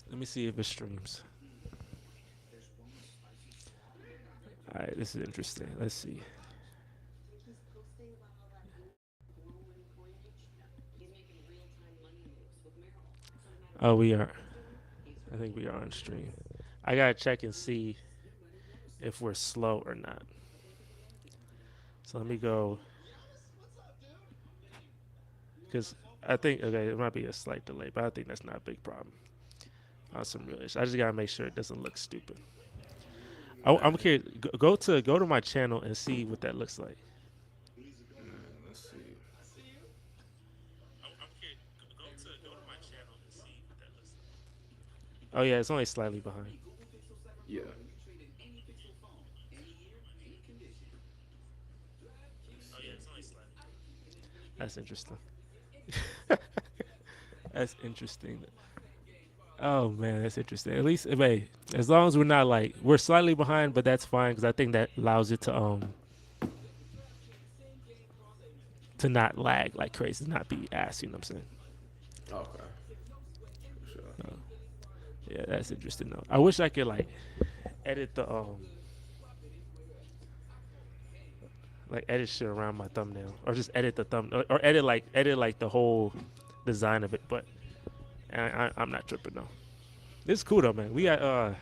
Let me see if it streams. All right, this is interesting. Let's see. Oh, we are. I think we are on stream. I gotta check and see if we're slow or not. So let me go because I think okay, it might be a slight delay, but I think that's not a big problem. Some real issue. I just gotta make sure it doesn't look stupid. I'm curious. Go to my channel and see what that looks like. Let's see. Oh yeah, it's only slightly behind. Yeah. Let's see. That's interesting. That's interesting. Oh man, that's interesting. At least, hey, as long as we're not like we're slightly behind, but that's fine because I think that allows it to not lag like crazy, not be ass. You know what I'm saying? Okay. For sure. Uh, yeah, that's interesting though. I wish I could like edit the like edit shit around my thumbnail, or just edit the thumb, or edit like the whole design of it. But I'm not tripping though. This is cool though, man. We got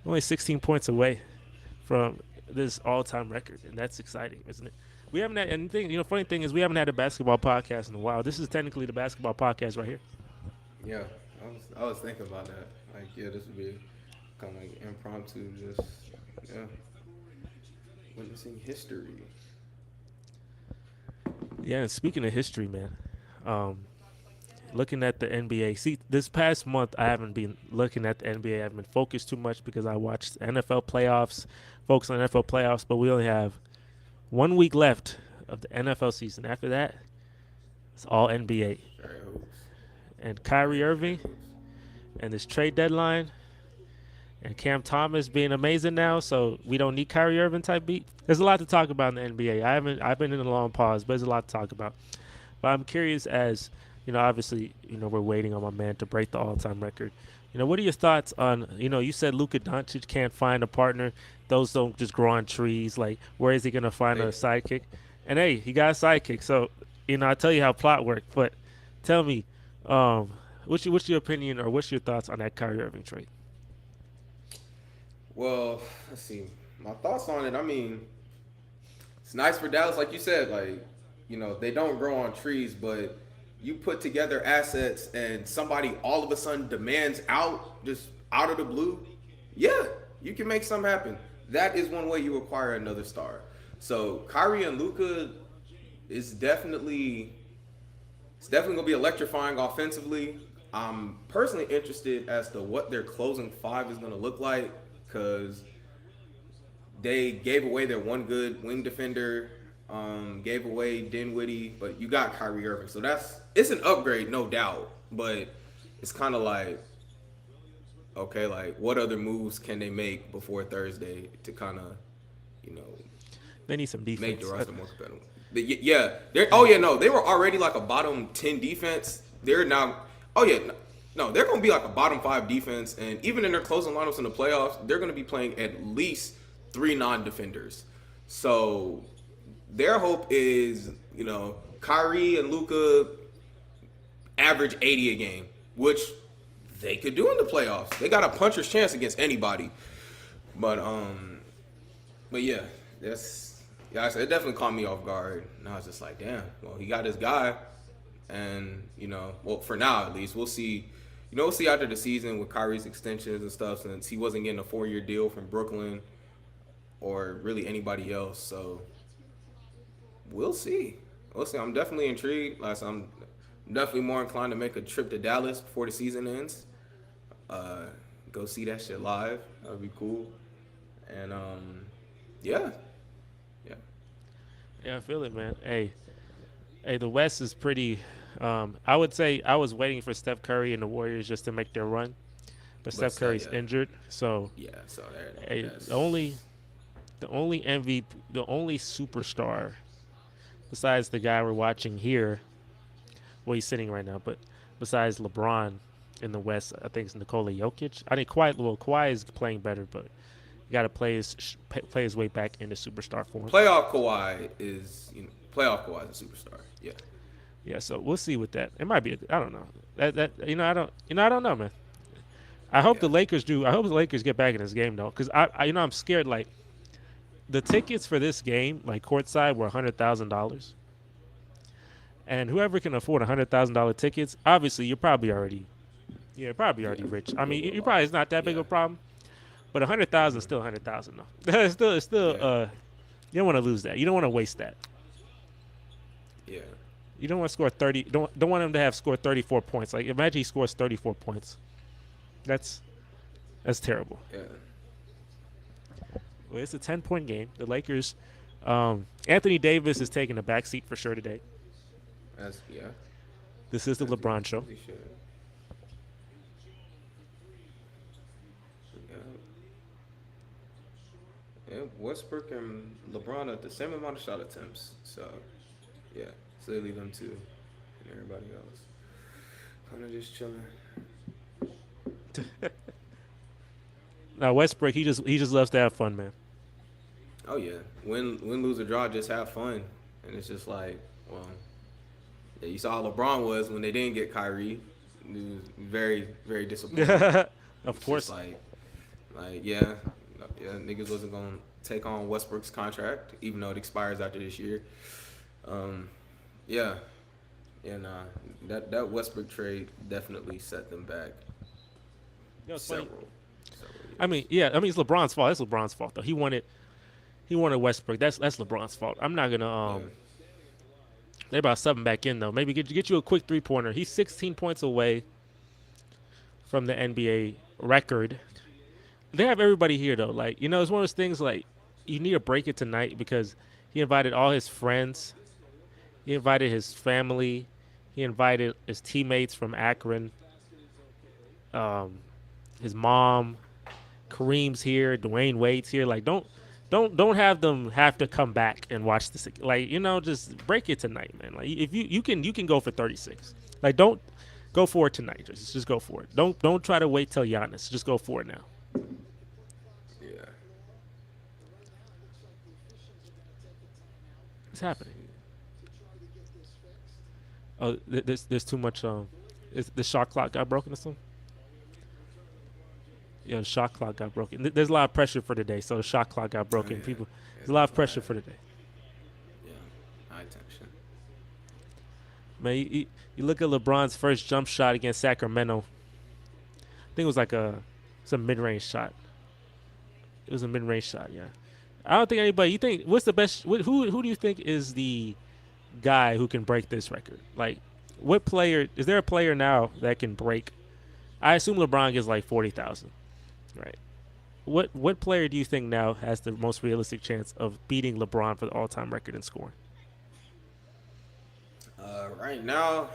only 16 points away from this all-time record, and that's exciting, isn't it? We haven't had anything. Funny thing is we haven't had a basketball podcast in a while. This is technically the basketball podcast right here. Yeah. I was thinking about that. Like, yeah, this would be kind of like impromptu, just yeah, witnessing history. Yeah, and speaking of history, man, um, looking at the NBA. See, this past month I haven't been looking at the NBA. I've been focused too much because I watched NFL playoffs, focus on NFL playoffs, but we only have 1 week left of the NFL season. After that, it's all NBA. Straight hoops. And Kyrie Straight Irving hoops. and this trade deadline and Cam Thomas being amazing now, so we don't need Kyrie Irving type beat. There's a lot to talk about in the NBA. I've been in a long pause, but there's a lot to talk about. But I'm curious as obviously, we're waiting on my man to break the all-time record. What are your thoughts on, you said Luka Doncic can't find a partner. Those don't just grow on trees. Like, where is he going to find a They sidekick? And hey, he got a sidekick. So, I tell you how plot work. But tell me, um, what's your opinion or what's your thoughts on that Kyrie Irving trade? well, let's see. My thoughts on it. I mean, it's nice for Dallas, like you said. Like, they don't grow on trees, but you put together assets and somebody all of a sudden demands out, just out of the blue. Yeah, you can make something happen. That is one way you acquire another star. So Kyrie and Luca is definitely it's definitely gonna be electrifying offensively. I'm personally interested as to what their closing five is gonna look like because they gave away their one good wing defender, gave away Dinwiddie, but you got Kyrie Irving, so it's an upgrade, no doubt. But it's kind of like, okay, like what other moves can they make before Thursday to kind of, you know, They need some make the defense. roster more competitive? Yeah, they're oh yeah, no, they were already like a bottom 10 defense. They're now oh yeah, no, they're gonna be like a bottom five defense, and even in their closing lineups in the playoffs, they're gonna be playing at least three non-defenders. So their hope is, Kyrie and Luca average 80 a game, which they could do in the playoffs. They got a puncher's chance against anybody. But but yeah, that's yeah. I said it definitely caught me off guard. And I was just like, damn. Well, he got his guy, and well, for now at least, we'll see. We'll see after the season with Kyrie's extensions and stuff, since he wasn't getting a 4-year deal from Brooklyn or really anybody else. So we'll see. We'll see. I'm definitely intrigued. I'm definitely more inclined to make a trip to Dallas before the season ends. Uh, Go see that shit live. That'd be cool. And yeah, yeah. Yeah, I feel it, man. Hey, the West is pretty. I would say I was waiting for Steph Curry and the Warriors just to make their run, but But Steph Curry's yeah, injured, so yeah. So there, hey, that's the only MVP, the only superstar besides the guy we're watching here, well, he's sitting right now, but besides LeBron in the West. I think it's Nikola Jokic. I think Kawhi is playing better, but you got to play his way back into superstar form. Playoff Kawhi is a superstar. Yeah. Yeah, so we'll see with that. It might be. I don't know. I don't know, man. I hope Yeah. the Lakers do. I hope the Lakers get back in this game though, because I'm scared. Like the tickets for this game, like courtside, were $100,000, and whoever can afford $100,000 tickets, obviously you're probably already Yeah. rich. I You'll mean, go you off. probably it's not that big of Yeah. a problem, but 100,000 is Hmm. still 100,000 though. It's still Yeah. you don't want to lose that. You don't want to waste that. Yeah. You don't want to score 30. Don't want him to have scored 34 points. Like imagine he scores 34 points. That's that's terrible. Yeah. Well, it's a 10-point game. The Lakers, Anthony Davis is taking a backseat for sure today. Yeah. This is the LeBron show. As he should. Yeah. Yeah. Westbrook and LeBron at the same amount of shot attempts. So, yeah. So they leave them two, and everybody else kind of just chilling. Now Westbrook, he just loves to have fun, man. Oh yeah. Win, lose or draw, just have fun, and it's just like, well, yeah, you saw how LeBron was when they didn't get Kyrie. He was very, very disappointed. Of It's just course. yeah, niggas wasn't gonna take on Westbrook's contract, even though it expires after this year. Um, yeah, nah, that Westbrook trade definitely set them back It's funny. several I mean, years. yeah, I mean it's LeBron's fault. That's LeBron's fault though. He wanted Westbrook. That's LeBron's fault. I'm not gonna Yeah, They're about subbing back in though. Maybe get you a quick 3-pointer. He's 16 points away from the NBA record. They have everybody here though. Like it's one of those things like you need to break it tonight because he invited all his friends. He invited his family. He invited his teammates from Akron. Um, his mom. Kareem's here. Dwayne Wade's here. Like don't have them have to come back and watch this. Like just break it tonight, man. Like if you can go for 36. Like don't go for it tonight. Just go for it. Don't try to wait till Giannis. Just go for it now. yeah. What's happening? Oh, there's too much. Is the shot clock got broken or something? Yeah, the shot clock got broken. There's a lot of pressure for today, so the shot clock got Oh broken. yeah. People, Yeah, there's a lot of no, pressure for today. yeah, high tension. Man, you look at LeBron's first jump shot against Sacramento. I think it was like it's a mid-range shot. It was a mid-range shot. Yeah. I don't think anybody. You think what's the best? Who do you think is the guy who can break this record? Like, what player is there a player now that can break? I assume LeBron gets like 40,000, right? What player do you think now has the most realistic chance of beating LeBron for the all-time record in scoring? Right now,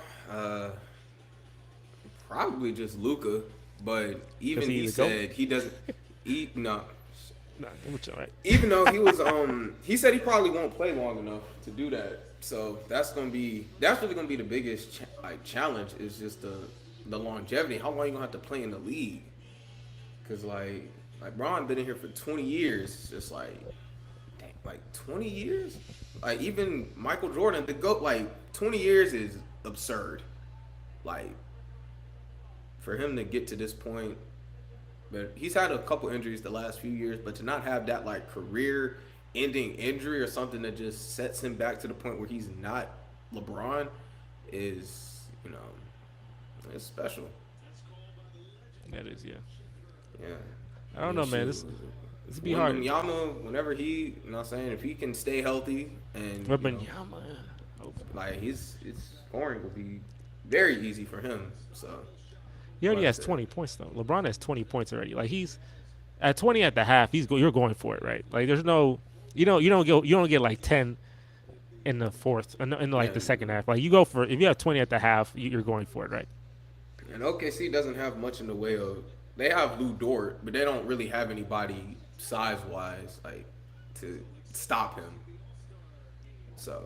probably just Luca, but Because even he he's the goat. said he doesn't. No, Nah, which, all right. even though he was he said he probably won't play long enough to do that. So that's really gonna be the biggest challenge is just the longevity. How long you gonna have to play in the league? Cause like Bron been in here for 20 years. It's just like dang, like 20 years. Like even Michael Jordan, the GOAT, like 20 years is absurd. Like for him to get to this point. But he's had a couple injuries the last few years, but to not have that like career ending injury or something that just sets him back to the point where he's not LeBron is, it's special. That is, yeah. Yeah. I don't know, man. This be hard. Yama, whenever he, what I'm saying, if he can stay healthy and Wembanyama. like his scoring will be very easy for him. So He already like I has said, 20 points though. LeBron has 20 points already. Like he's at 20 at the half. You're going for it, right? Like there's no, you don't get like 10 in the fourth, in like yeah. the second half. Like you go for if you have 20 at the half, you're going for it, right? And OKC doesn't have much in the way of. They have Lou Dort, but they don't really have anybody size wise like to stop him. So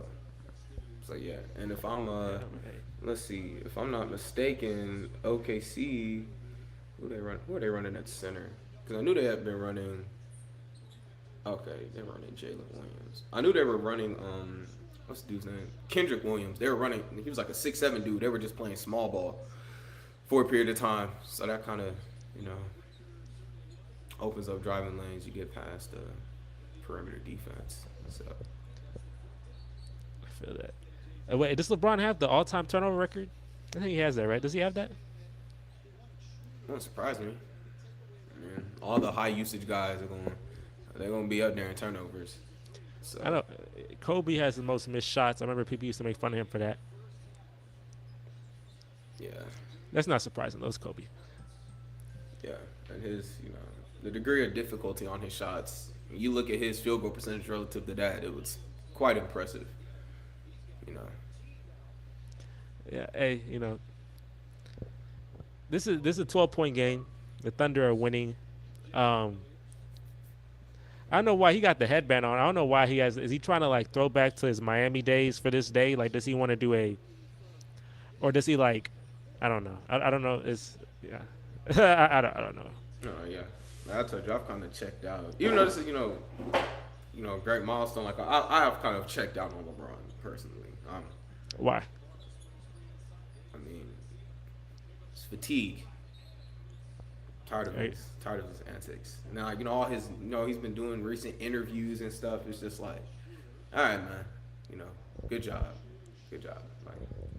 yeah. And if I'm let's see. If I'm not mistaken, OKC. Who they run? Who are they running at center? Because I knew they had been running. Okay, they're running Jalen Williams. I knew they were running. What's the dude's name? Kendrick Williams. They were running. He was like a 6'7" dude. They were just playing small ball for a period of time. So that kind of, you know, opens up driving lanes. You get past the perimeter defense. So I feel that. Wait, does LeBron have the all-time turnover record? I think he has that, right? Does he have that? won't surprise me. Man, all the high usage guys they're gonna be up there in turnovers. I So know Kobe has the most missed shots. I remember people used to make fun of him for that. yeah, That's not surprising. That was Kobe. yeah, and his the degree of difficulty on his shots. You look at his field goal percentage relative to that, it was quite impressive. You know, Yeah. Hey, this is a 12-point game. The Thunder are winning. Um, I don't know why he got the headband on. I don't know why he has. Is he trying to like throw back to his Miami days for this day? Like, does he want to do a, or does he like? I don't know. I don't know. It's yeah. I don't know. no, yeah. I told you I've kind of checked out. Even though this is a great milestone. Like I have kind of checked out on LeBron personally. Why? I mean, it's fatigue. Right. Tired of his antics. Now, all his, he's been doing recent interviews and stuff. It's just like, all right, man, good job, Like,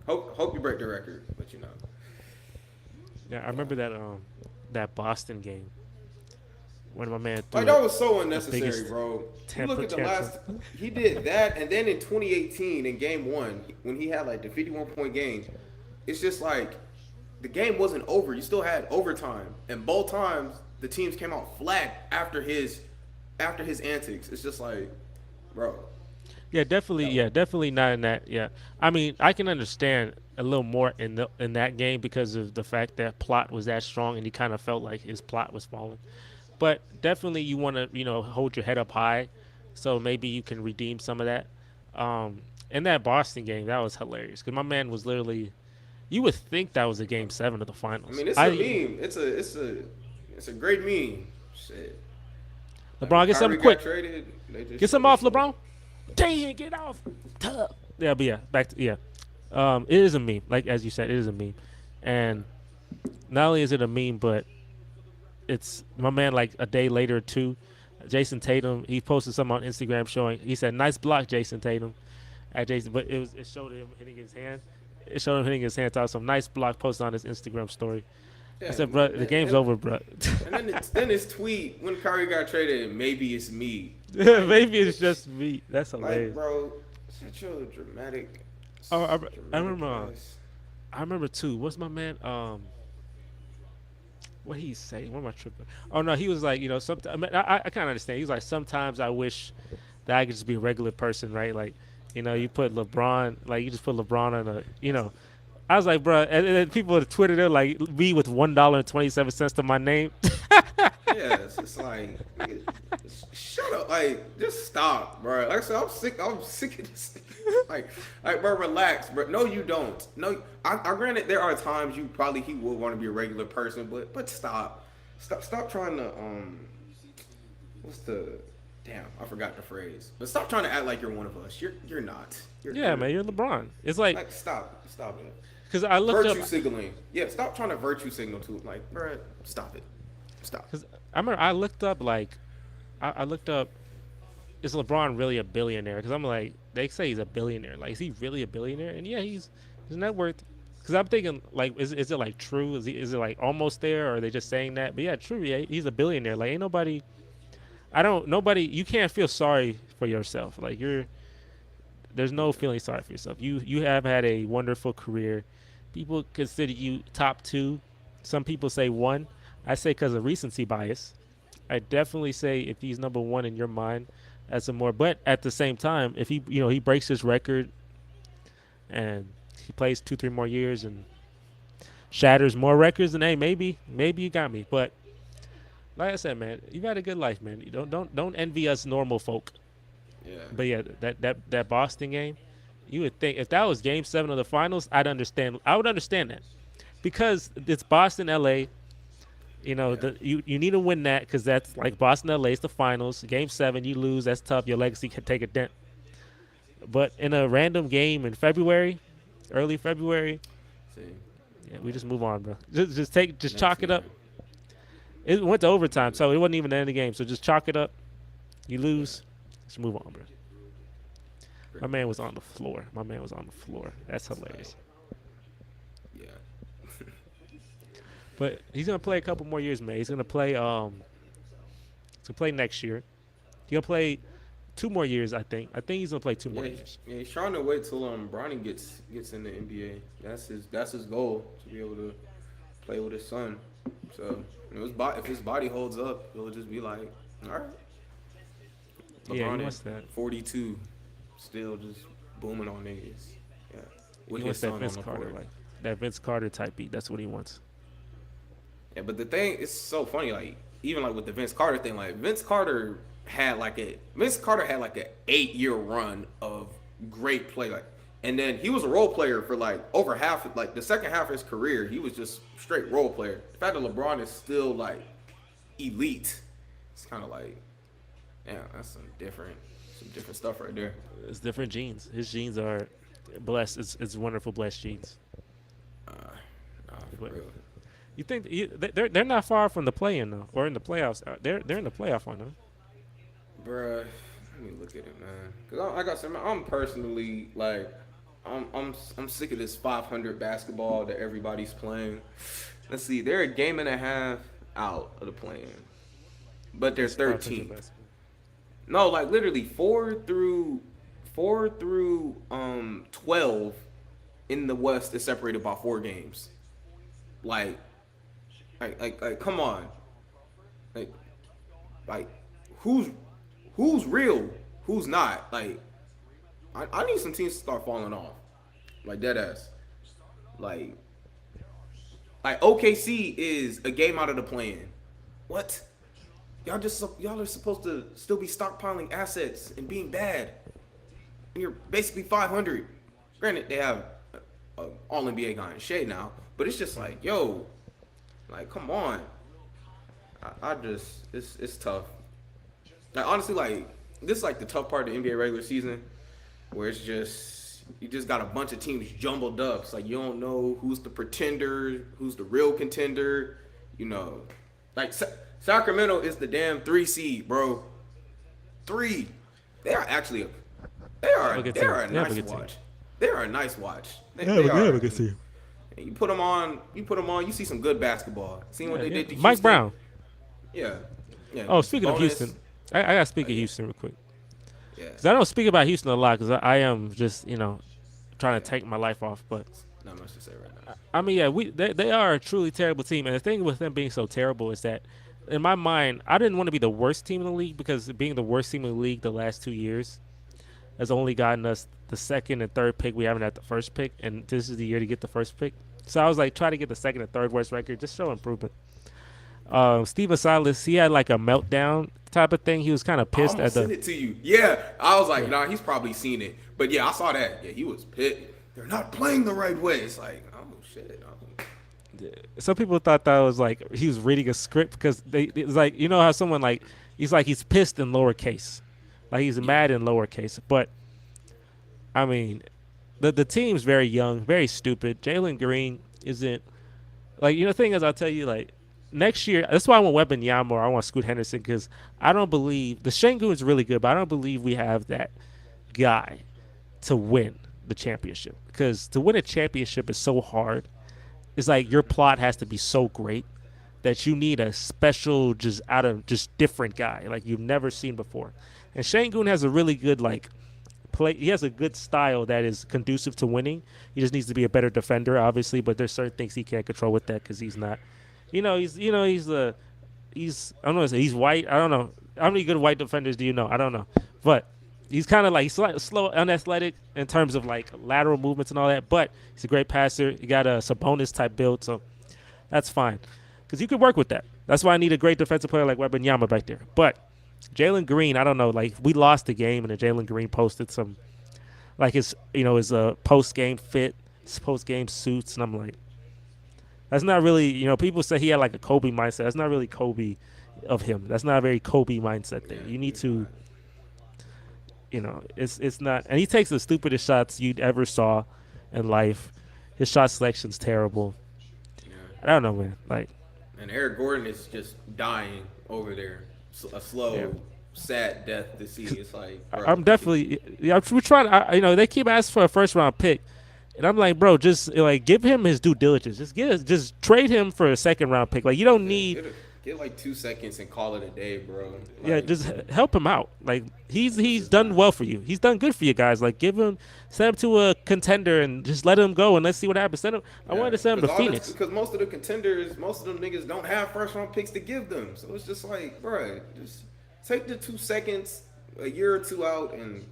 hope you break the record, but Yeah, I remember that Boston game when my man threw like that was so the unnecessary, biggest bro. You temper look at the tantrum. last, he did that, and then in 2018 in Game One when he had like the 51-point game, it's just like the game wasn't over. You still had overtime, and both times the teams came out flat after his antics. It's just like, bro. Yeah, definitely. Yeah, definitely not in that. Yeah, I mean, I can understand a little more in that game because of the fact that plot was that strong, and he kind of felt like his plot was falling. But definitely, you want to hold your head up high, so maybe you can redeem some of that. In that Boston game, that was hilarious because my man was literally. You would think that was a game 7 of the I finals. mean, it's a meme. It's a great meme. Shit. Like when LeBron, get something Kyrie quick. got traded, they just Get some showed off, this shit. LeBron. Dang, get off. Tuh. Yeah, but yeah, back to yeah. It is a meme, like as you said, it is a meme, and not only is it a meme, but it's my man. Like a day later, too, Jason Tatum. He posted something on Instagram showing. He said, "Nice block, Jason Tatum." At Jason, but it showed him hitting his hand. It showed him hitting his hand. So some nice block posted on his Instagram story. I Yeah, said, "Bro, the game's over, bro." and then his tweet when Kyrie got traded, maybe it's me. Maybe it's just me. That's Like, hilarious. bro, such a dramatic. Oh, I dramatic remember. ass. I remember too. What's my man? What he say? What am I tripping? Oh no, he was like, sometimes I, mean, I kind of understand. He was like, sometimes I wish that I could just be a regular person, right? Like, you put LeBron, like you just put LeBron on I was like, bro, and then people on Twitter, they're like, me with $1.27 to my name. Yeah, it's just like, nigga, shut up, like, just stop, bro. Like I said, I'm sick of this. Like, bro, relax, bro. No, you don't. No, I granted there are times he would want to be a regular person, but stop trying to what's the damn? I forgot the phrase, but stop trying to act like you're one of us. You're not. Yeah, man, you're LeBron. It's like, Like, stop it. because I looked Virtue up, signaling. Yeah, stop trying to virtue signal to like, bro. Stop it. Stop. because I remember I looked up like, I looked up, is LeBron really a billionaire? Because I'm like, they say he's a billionaire. Like, is he really a billionaire? And yeah, his net worth. Because I'm thinking, like, is it like true? Is it like almost there, or are they just saying that? But yeah, true. Yeah, he's a billionaire. Like, ain't nobody. Nobody. You can't feel sorry for yourself. Like, there's no feeling sorry for yourself. You have had a wonderful career. People consider you top 2. Some people say 1. I say because of recency bias. I definitely say if he's number 1 in your mind, that's a more. But at the same time, if he breaks his record and he plays 2-3 more years and shatters more records, then hey, maybe you got me. But like I said, man, you've had a good life, man. You don't envy us normal folk. Yeah. But yeah, that Boston game, You would think if that was Game 7 of the finals, I'd understand. I would understand that because it's Boston, LA. You know, Yeah. you need to win that because that's like Boston, LA. It's the finals. Game 7, you lose. That's tough. Your legacy can take a dent. But in a random game in February, early February, See, yeah, we just move on, bro. Just next chalk it up. year. It went to overtime, so it wasn't even the end of the game. So just chalk it up. You Yeah. lose. Just move on, bro. My Pretty man was much. on the floor. My man was on the floor. That's It's like, hilarious. yeah. But he's gonna play a couple more years, man. He's gonna play next year. He'll play 2 more years, I think. I think he's gonna play two more Yeah, years. yeah, he's trying to wait till Bronny gets in the NBA. That's his goal to be able to play with his son. So if his body holds up, it'll just be like, all right, Yeah, he LeBron at wants that. 42, still just booming on niggas. Yeah, He with his wants that son on Vince the Carter, court. like that Vince Carter type beat. That's what he wants. Yeah, but the thing it's so funny, like even like with the Vince Carter thing, like Vince Carter had like a 8 year run of great play, like, and then he was a role player for like over half, like the second half of his career, he was just straight role player. The fact that LeBron is still like elite, it's kind of like, yeah, that's some different stuff right there. It's different genes. His genes are blessed. It's wonderful, blessed genes. Uh, nah, for But real. you think they're not far from the play-in though, or in the playoffs? They're in the playoff one though. Bruh, let me look at it, man. Cause I got some. I'm personally like, I'm sick of this 500 basketball that everybody's playing. Let's see, they're a game and a half out of the play-in, but they're It's 500 13th. basketball. No, like literally four through 12 in the West is separated by 4 games. Like, like, come on, like, like, who's who's real, who's not? Like, I need some teams to start falling off, like dead ass. Like, OKC is a game out of the play-in. What? Y'all are supposed to still be stockpiling assets and being bad. And you're basically 500. Granted, they have an All NBA guy in Shea now, but it's just like, yo, like, come on. I just it's tough. Like, honestly, like, this is like the tough part of the NBA regular season, where it's just you just got a bunch of teams jumbled up. It's like you don't know who's the pretender, who's the real contender. You know, like Sacramento is the damn 3 seed, bro. 3. They are actually Have a good they team. are a They have a nice good team. watch. They are a nice watch. They have a good team. And you put them on. You see some good basketball. Seeing what Yeah, they yeah. did to Mike Houston. Brown. Yeah, yeah. Oh, speaking of Bonus. Houston, I gotta speak of Yeah, Houston real quick yeah, because I don't speak about Houston a lot because I am just trying to yeah. take my life off. But Not much to say right now. I mean, yeah, they are a truly terrible team, and the thing with them being so terrible is that in my mind, I didn't want to be the worst team in the league because being the worst team in the league the last 2 years has only gotten us the second and third pick. We haven't had the first pick, and this is the year to get the first pick. So I was like, try to get the second and third worst record, just show improvement. Steven Silas, he had like a meltdown type of thing. He was kind of I pissed at almost sent the. it to you. Yeah, I was like, Yeah. nah, he's probably seen it. But yeah, I saw that. Yeah, he was pissed. They're not playing the right way. It's like, oh shit. Oh. Some people thought that was like he was reading a script because it's like how someone like he's pissed in lowercase, like he's Yeah, mad in lowercase. But I mean, the team's very young, very stupid. Jalen Green isn't like the thing is I'll tell you like next year. That's why I want Wembanyama or I want Scoot Henderson because I don't believe the Şengün is really good, but I don't believe we have that guy to win the championship because to win a championship is so hard. It's like your plot has to be so great that you need a special, just different guy like you've never seen before. And Şengün has a really good like play. He has a good style that is conducive to winning. He just needs to be a better defender, obviously. But there's certain things he can't control with that because he's not. He's I don't know. He's white. I don't know how many good white defenders do you know? I don't know, but he's kind of like slow, unathletic in terms of like lateral movements and all that. But he's a great passer. He got a Sabonis type build, so that's fine because you could work with that. That's why I need a great defensive player like Wembanyama back there. But Jalen Green, I don't know. Like we lost the game, and then Jalen Green posted some like his post game fit, his post game suits, and I'm like, that's not really people say he had like a Kobe mindset. That's not really Kobe of him. That's not a very Kobe mindset Yeah, thing. You need he's to not. it's not, and he takes the stupidest shots you'd ever saw in life. His shot selection's terrible. Yeah. I don't know, man. Like, And Eric Gordon is just dying over there. A yeah, slow, sad death to see. It's like, bro, I'm definitely. Yeah, we're trying. They keep asking for a first round pick, and I'm like, bro, just like give him his due diligence. Just trade him for a second round pick. Like you don't yeah, need. get like 2 seconds and call it a day, bro. Yeah, Like, just help him out. Like it's he's just done not. well for you. He's done good for you guys. Like send him to a contender and just let him go and let's see what happens. Send him. I Yeah, wanted to send him to Phoenix. because most of the contenders, most of them niggas don't have first round picks to give them. So it's just like, bro, just take the 2 seconds, a year or two out, and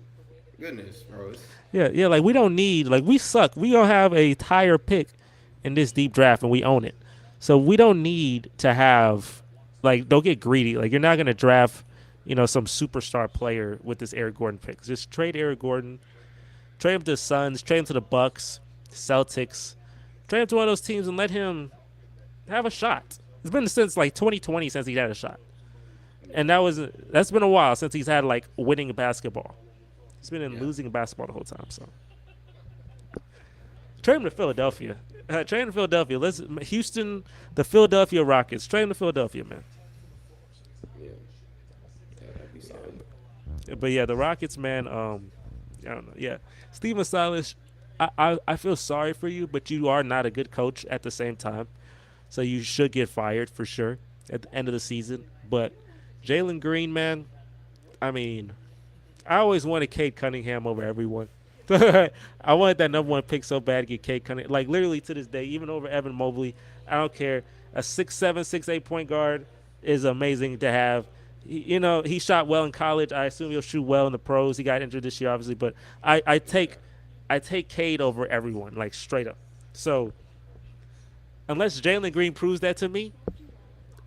goodness, bro. Yeah. Like we don't need. Like we suck. We don't have a higher pick in this deep draft and we own it. So we don't need to have. Like don't get greedy. Like you're not gonna draft. Some superstar player with this Eric Gordon pick. Just trade Eric Gordon. Trade him to the Suns. Trade him to the Bucks, Celtics. Trade him to one of those teams and let him have a shot. It's been since like 2020 since he had a shot, and that's been a while since he's had like winning basketball. He's been in Yeah. losing basketball the whole time. So trade him to Philadelphia. Trade him to Philadelphia. Let's Houston, the Philadelphia Rockets. Trade him to Philadelphia, man. Yeah, yeah, that'd be solid. But yeah, the Rockets, man. I don't know. Yeah, Steven Silas. I feel sorry for you, but you are not a good coach at the same time. So you should get fired for sure at the end of the season. But Jalen Green, man, I mean, I always wanted Cade Cunningham over everyone. I wanted that number one pick so bad to get Cade Cunningham. Like literally to this day, even over Evan Mobley. I don't care. A 6'7", 6'8" point guard is amazing to have. He shot well in college. I assume he'll shoot well in the pros. He got injured this year, obviously, but I take Cade over everyone, like straight up. So unless Jalen Green proves that to me,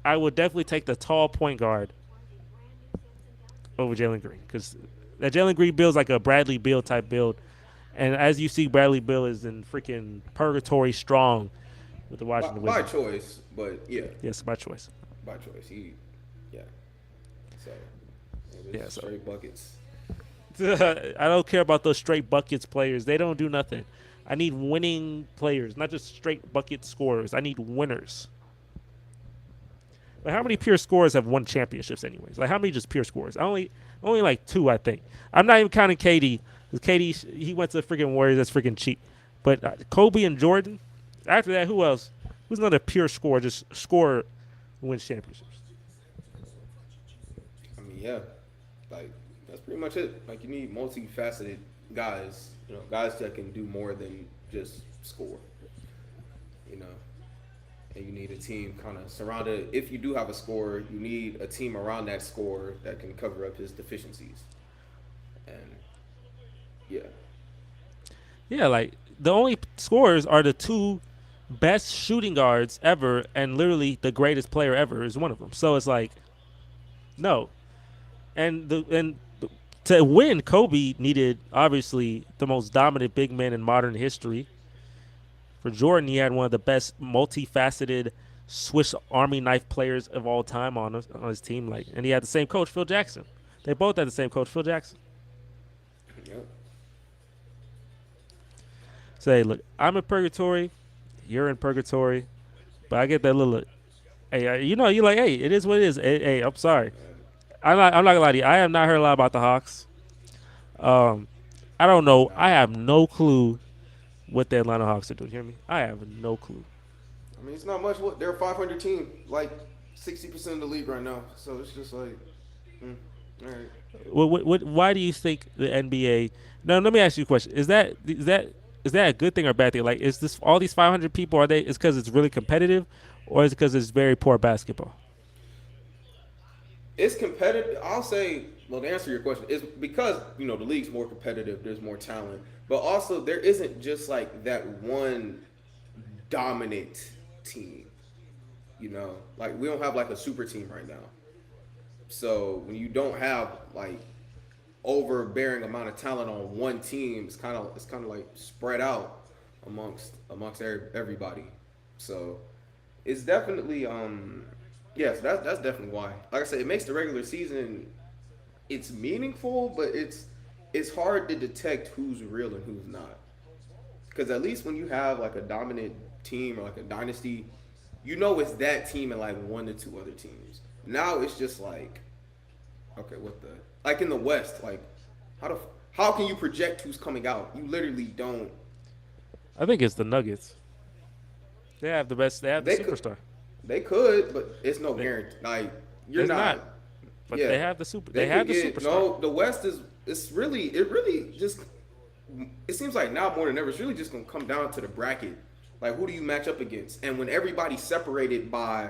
I would definitely take the tall point guard over Jalen Green because that Jalen Green build is like a Bradley Beal type build, and as you see, Bradley Beal is in freaking purgatory strong with the By, Washington by Wizards. choice, but yeah, Yes, my choice. by choice. Yeah. So, yeah, Yeah, it's so straight buckets. I don't care about those straight buckets players. They don't do nothing. I need winning players, not just straight bucket scorers. I need winners. Like how many pure scorers have won championships, anyways? Like how many just pure scorers? Only like two, I think. I'm not even counting KD. Because KD, he went to the freaking Warriors. That's freaking cheap. But Kobe and Jordan. After that, who else? Who's another pure scorer? Just scorer who wins championships. I mean, yeah, like that's pretty much it. Like you need multifaceted guys, guys that can do more than just score, you know. And you need a team kind of surrounded. If you do have a scorer, you need a team around that scorer that can cover up his deficiencies. And yeah, Yeah, like the only scorers are the two best shooting guards ever, and literally the greatest player ever is one of them. So it's like, no. And to win, Kobe needed obviously the most dominant big man in modern history. For Jordan, he had one of the best multifaceted Swiss Army knife players of all time on his team. Like, and he had the same coach, Phil Jackson. They both had the same coach, Phil Jackson. yep. So hey, look, I'm in purgatory, you're in purgatory, but I get that little. Hey, you're like, hey, it is what it is. Hey, I'm sorry. I'm not gonna lie to you. I have not heard a lot about the Hawks. Um, I don't know. Nah, I have no clue what the Atlanta Hawks are doing. You hear me? I have no clue. I mean it's not much. What they're a 500 team, like 60% of the league right now. So it's just like, all right. Why do you think the NBA? No, let me ask you a question. Is that a good thing or a bad thing? Like, is this all these 500 people? Are they? Is because it's really competitive, or is it because it's very poor basketball? It's competitive. I'll say, well, to answer your question, is because the league's more competitive. There's more talent, but also there isn't just like that one dominant team. Like we don't have like a super team right now. So when you don't have like overbearing amount of talent on one team. It's kind of like spread out amongst everybody. So it's definitely yes, that's definitely why. Like I said, it makes the regular season it's meaningful, but it's hard to detect who's real and who's not. Because at least when you have like a dominant team or like a dynasty, you know it's that team and like one to two other teams. Now it's just like, okay, what the like in the West, like how the how can you project who's coming out? You literally don't. I think it's the Nuggets. They have the best. They have the They could superstar. they could, but it's no They, guarantee. Like you're it's not. not, but Yeah, they have the super. they They have could the get superstar. no. The West is it really just it seems like now more than ever it's really just gonna come down to the bracket. Like who do you match up against? And when everybody's separated by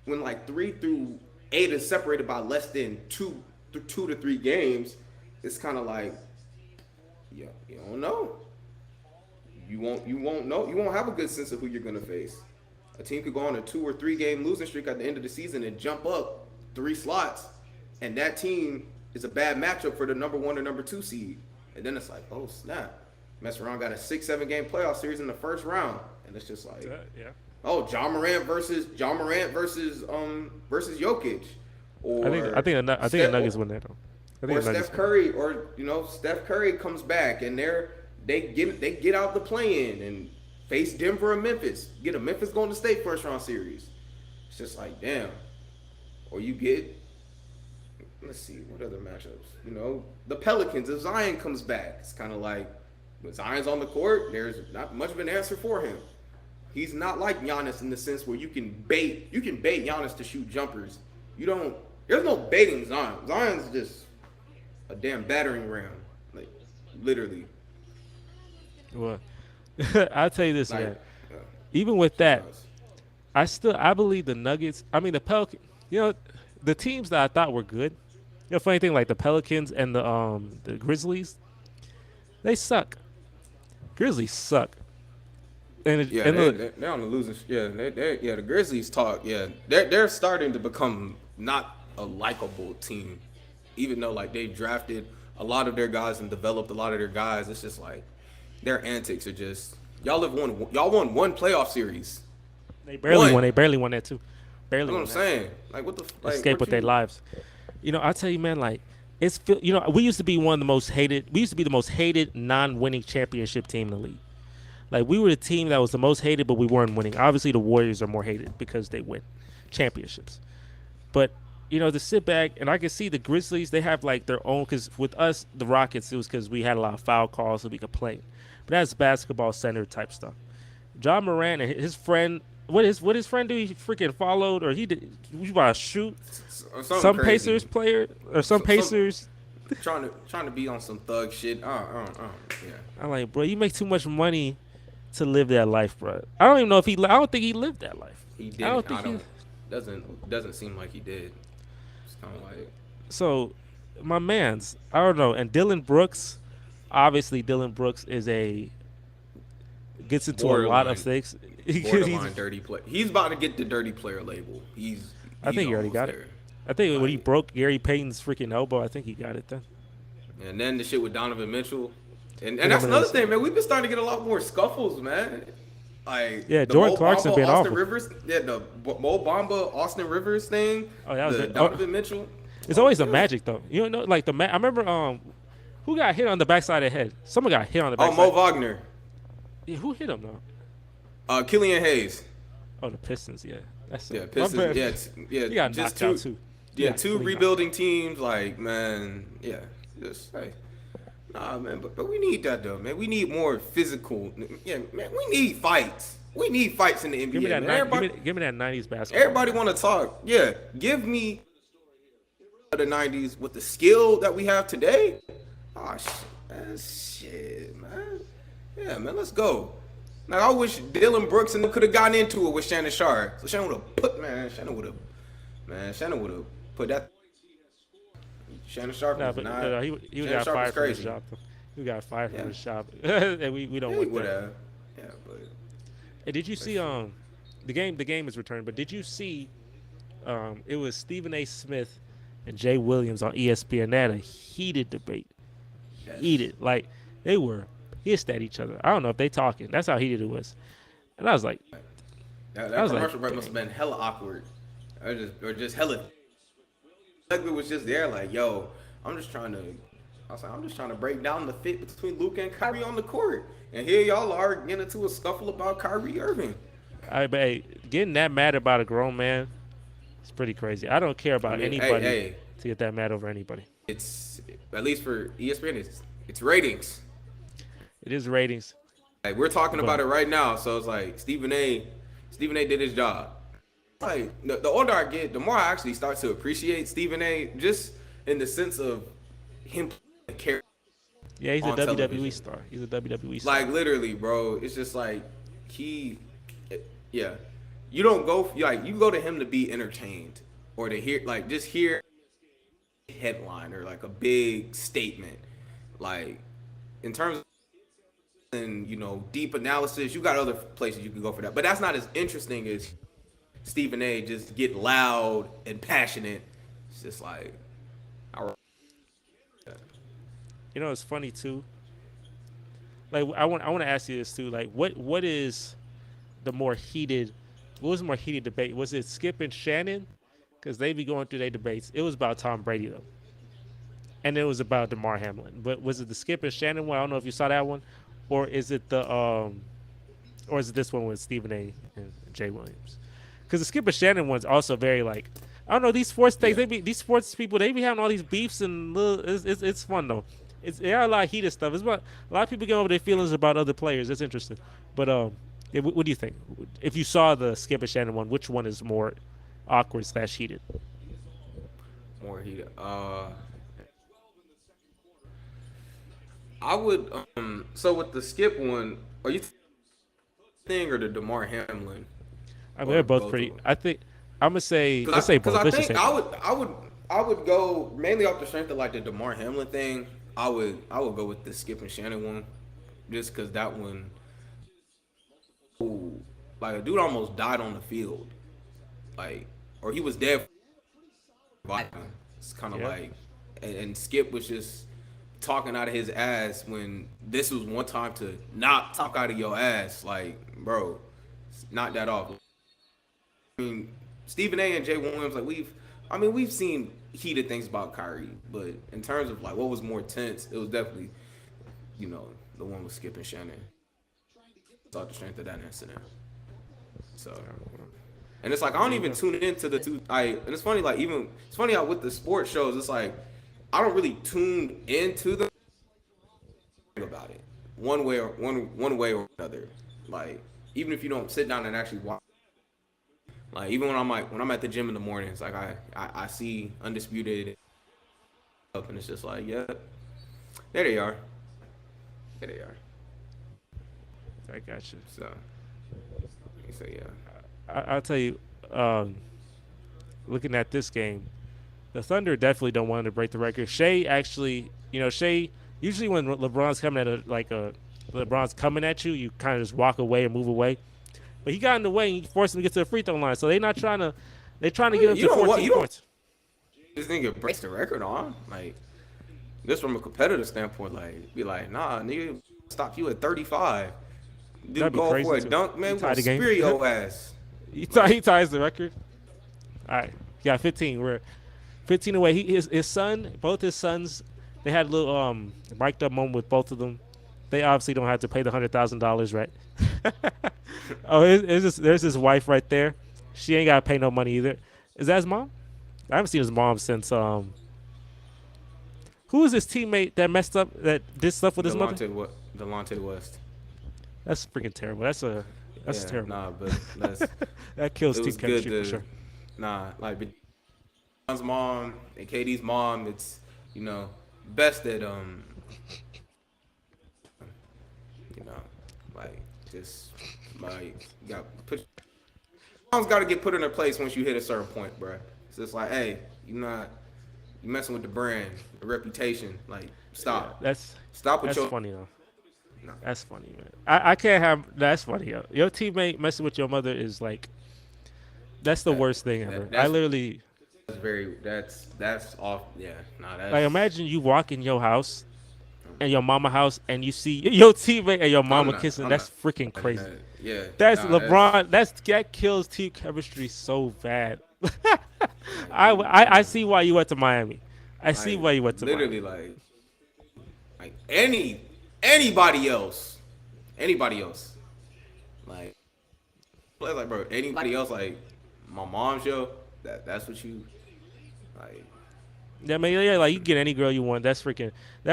when like 3 through 8 is separated by less than 2 to 3 games, it's kind of like yeah, you don't know. You won't know. You won't have a good sense of who you're gonna face. A team could go on a 2 or 3 game losing streak at the end of the season and jump up 3 slots, and that team is a bad matchup for the number 1 or number 2 seed. And then it's like, oh snap, mess around, got a 6, 7 game playoff series in the first round, and it's just like, Yeah. oh, John Morant versus Jokic, or I think the Nuggets win that though. I think or the Nuggets Steph Curry, or Steph Curry comes back and they get out the play-in and face Denver or Memphis, get a Memphis Golden State first round series. It's just like damn. Or you get, let's see, what other matchups? The Pelicans. If Zion comes back, it's kind of like when Zion's on the court, there's not much of an answer for him. He's not like Giannis in the sense where you can bait Giannis to shoot jumpers. You don't. There's no baiting Zion. Zion's just a damn battering ram, like literally. Well, I'll tell you this, Like, man. Even with that, I believe the Nuggets. I mean the Pelicans. The teams that I thought were good. Funny thing, like the Pelicans and the Grizzlies, they suck. Grizzlies suck. Yeah, Look, they're on the losing. Yeah, the Grizzlies talk. Yeah, they're starting to become not a likable team, even though like they drafted a lot of their guys and developed a lot of their guys. It's just like their antics are just y'all won one playoff series. they barely won. They barely won that too. Barely That's what won I'm that. saying. Like what the like, Escape with their lives. I tell you, man, like we used to be one of the most hated. We used to be the most hated non-winning championship team in the league. Like we were the team that was the most hated, but we weren't winning. Obviously, the Warriors are more hated because they win championships. But to sit back and I can see the Grizzlies, they have like their own. Because with us, the Rockets, it was because we had a lot of foul calls so we could play. But that's basketball center type stuff. John Morant and his friend, what his friend do? He freaking followed, or he did. We about to shoot some crazy. Pacers player or some Pacers. Trying to be on some thug shit. Yeah. I'm like, bro, you make too much money to live that life, bro. I don't even know if I don't think he lived that life. He did. Doesn't seem like he did. It's kind of like. So, my man's, I don't know. And Dylan Brooks, obviously, gets into a lot of things. Borderline dirty play. He's about to get the dirty player label. I think he already got there. it. I think when he broke Gary Payton's freaking elbow, I think he got it then. And then the shit with Donovan Mitchell. And that's another thing, man. We've been starting to get a lot more scuffles, man. Like Jordan Clarkson been Austin awful. Rivers, the Mo Bamba Austin Rivers thing. Oh, that was the it. Donovan Mitchell. It's always the Magic though. Like I remember who got hit on the backside of the head? Someone got hit on the backside. Mo Wagner. Yeah, who hit him though? Killian Hayes. Oh, the Pistons. Yeah, that's yeah. Pistons. Yeah. He got just knocked out too. Yeah, two rebuilding teams. Like man, yeah. Just hey. Nah, man, but we need that though, man. We need more physical. Yeah, man, we need fights. We need fights in the NBA. Give me that, give me that 90s basketball. Everybody want to talk. Yeah, give me the 90s with the skill that we have today. Oh, shit, man. Yeah, man, let's go. Now, I wish Dylan Brooks and could have gotten into it with Shannon Sharp. So Shannon would have put that. Shannon Sharp was not. He got fired from his job. He got fired from his job, and we don't want that. Yeah, but. And did you see the game? The game is returned, but did you see? It was Stephen A. Smith and Jay Williams on ESPN. They had a heated debate. Yes. Heated. Like, they were hissed at each other. I don't know if they talking. That's how heated it was. And I was like, That commercial break must have been hella awkward, or just hella. Ugly was just there, like, yo, I'm just trying to. I was like, I'm just trying to break down the fit between Luka and Kyrie on the court, and here y'all are getting into a scuffle about Kyrie Irving. but hey, getting that mad about a grown man is pretty crazy. I don't care I about mean, hey, anybody hey, to get that mad over anybody. it's at least for ESPN, it's ratings. It is ratings, Like we're talking but about it right now, so it's like Stephen A. did his job. Like the older I get, the more I actually start to appreciate Stephen A. Just in the sense of him playing a character yeah, he's a on WWE television. star. He's a WWE Like star. literally, bro. It's just like he, yeah. You don't go like you go to him to be entertained or to hear like just hear a headline or like a big statement. Like in terms of and deep analysis, you got other places you can go for that. But that's not as interesting as Stephen A. just get loud and passionate. It's just like I You know, it's funny too. Like, I want to ask you this too. Like, what is the more heated? What was the more heated debate? Was it Skip and Shannon? Because they be going through their debates. It was about Tom Brady though, and it was about DeMar Hamlin. But was it the Skip and Shannon one? I don't know if you saw that one, or is it or is it this one with Stephen A. and Jay Williams? Because the Skip and Shannon one's also very like, I don't know, these sports things. yeah. These sports people, they be having all these beefs and little, it's fun though. There are a lot of heated stuff. It's about a lot of people get over their feelings about other players. It's interesting. But yeah, what do you think? If you saw the Skip and Shannon one, which one is more awkward slash heated? More heat. I would so with the Skip one, are you thing or the DeMar Hamlin I mean, they're or both both of pretty. them? I think I'm gonna say let's Because say I both. Let's just think say I both. would I would I would go mainly off the strength of like the DeMar Hamlin thing. I would go with the Skip and Shannon one, just because that one, ooh, like a dude almost died on the field, like or he was dead. It's kind of Yeah, like, and Skip was just talking out of his ass when this was one time to not talk out of your ass, like bro, knock that off. I mean, Stephen A. and Jay Williams, like we've seen heated things about Kyrie, but in terms of like what was more tense, it was definitely, the one with Skip and Shannon. Saw the strength of that incident. So, and it's like I don't there you even go. tune into the two. And it's funny, like it's funny how with the sports shows, it's like I don't really tune into them about it one way or another. Like even if you don't sit down and actually watch. Like even when I'm at the gym in the mornings, like I see Undisputed up and it's just like, yeah, there they are. There they are. I got you. So yeah. I'll tell you. Um, Looking at this game, the Thunder definitely don't want to break the record. Shea actually, Shea usually when LeBron's coming at LeBron's coming at you, you kind of just walk away and move away. But he got in the way and he forced him to get to the free throw line. So they're trying to Oh get yeah, him to 14 you don't points. this nigga breaks the record on like this from a competitive standpoint. Like be like, nah, nigga, stop you at 35. That'd Dude, be go for crazy a too. dunk, He man. We tied gonna the game. spear your ass. He Like, ties the record. All right, yeah, 15. We're 15 away. His son, both his sons, they had a little mic'd up moment with both of them. They obviously don't have to pay the $100,000, right? Oh, there's his wife right there. She ain't gotta pay no money either. Is that his mom? I haven't seen his mom since who was his teammate that messed up that did stuff with his mother? Delonte West. That's freaking terrible. That's Yeah, terrible. nah, but that's That kills it team was good chemistry for to sure. nah like John's mom and KD's mom. It's best that you know like just like you got put mom's got to get put in her place once you hit a certain point, bro. It's just like hey, you messing with the brand, the reputation. Like Yeah, stop, that's stop with that's your funny though. no. That's funny, man. I can't have. That's funny. Yo. Your teammate messing with your mother is like that's the That, worst thing ever. I that's literally That's off. Yeah, nah, Like that's imagine you walk in your house and your mama house and you see your teammate and your I'm mama not kissing. I'm That's not freaking imagine crazy. that. Yeah, That's nah, that's LeBron. That kills team chemistry so bad. like I, you I I nah, see why you went to Miami. I see like why you went to Miami. literally like anybody else like bro anybody else like my mom's yo that's what you like. Yeah, man, yeah, like you can get any girl you want. That's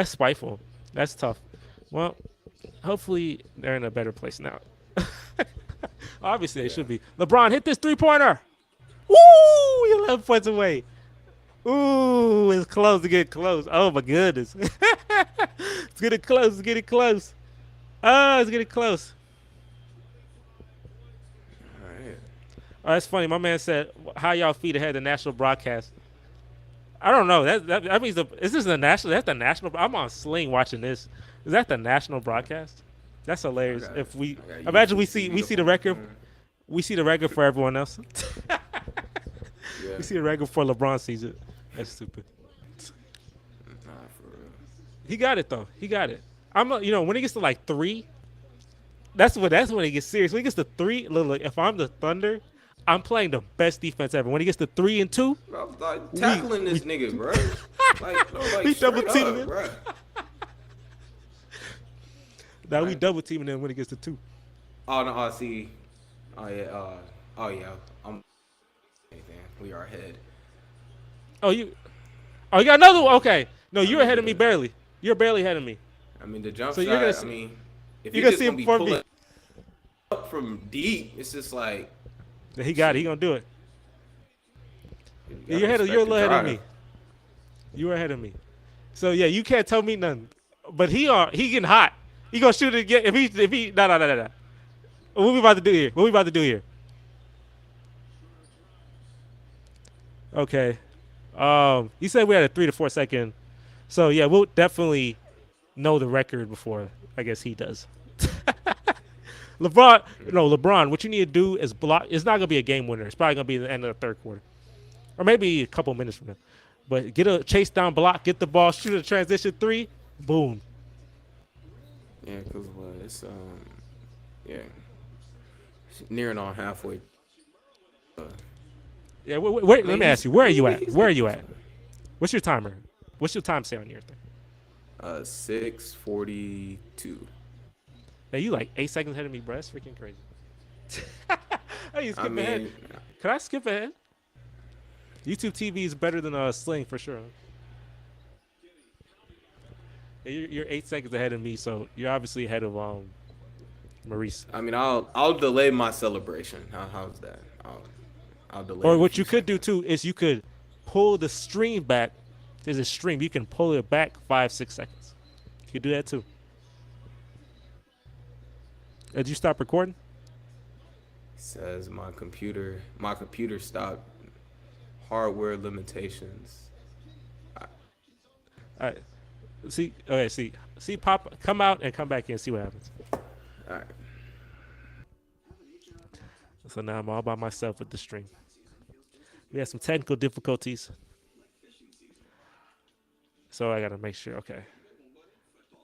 spiteful. That's tough. Well, hopefully they're in a better place now. Obviously they Yeah. should be. LeBron hit this 3-pointer. Woo! You're 11 points away. Ooh, it's close to get close. Oh my goodness. It's getting close. It's getting close. Oh, it's getting close. All right. Oh, that's funny. My man said, "How y'all feet ahead of the national broadcast?" I don't know. That means is this the national? That's the national. I'm on Sling watching this. Is that the national broadcast? That's I hilarious. got If we I got imagine YouTube we TV see up the on my record, phone. we see the record for everyone else. Yeah. We see the record for LeBron sees it. That's stupid. Nah, for real. He got it though. He got it. I'm not, when he gets to like 3, that's when he gets serious. When he gets to 3, look, if I'm the Thunder, I'm playing the best defense ever. When he gets to 3 and 2, Bro, I was like we tackling we this nigga, bro. Like no, like we double straight teaming up, him. bro. Now we Like, double teaming him when he gets to 2. oh no, I see. Oh yeah, oh yeah. I'm. Anything. We are ahead. Oh you got another one. Okay, no, I you're mean ahead of me the. barely. You're barely ahead of me. I mean the jump So you're gonna shot. I see, mean, if you're he's gonna just see him gonna be before me. pulling up from deep, it's just like Yeah, he got it. He gonna do it. you Yeah, gotta you're a respect the little ahead of drive. me. You're ahead of me. So yeah, you can't tell me nothing. But he getting hot. He gonna shoot it again. If he no. What we about to do here? What we about to do here? Okay. He said we had a 3 to 4 second. So yeah, we'll definitely know the record before I guess he does. LeBron. What you need to do is block. It's not gonna be a game winner. It's probably gonna be the end of the third quarter, or maybe a couple minutes from now. But get a chase down block, get the ball, shoot a transition 3, boom. Yeah, cause what it's yeah, it's nearing on halfway. Uh, Yeah. I Let mean me ask you, where are you at? he's Where are getting you close. at? What's your timer? What's your time say on your thing? 6:42. Hey, you like 8 seconds ahead of me, bro. That's freaking crazy. Hey, you I skip ahead. mean, Can I skip ahead? YouTube TV is better than Sling for sure. Yeah, you're 8 seconds ahead of me, so you're obviously ahead of Maurice. I'll delay my celebration. How's that? I'll delay Or it a what few you could do seconds. too is you could pull the stream back. There's a stream. You can pull it back 5-6 seconds. You could do that too. Did you stop recording? Says my computer stopped hardware limitations. All right. See. Okay. See. Pop. Come out and come back in. See what happens. All right. So now I'm all by myself with the stream. We had some technical difficulties, so I gotta make sure. Okay.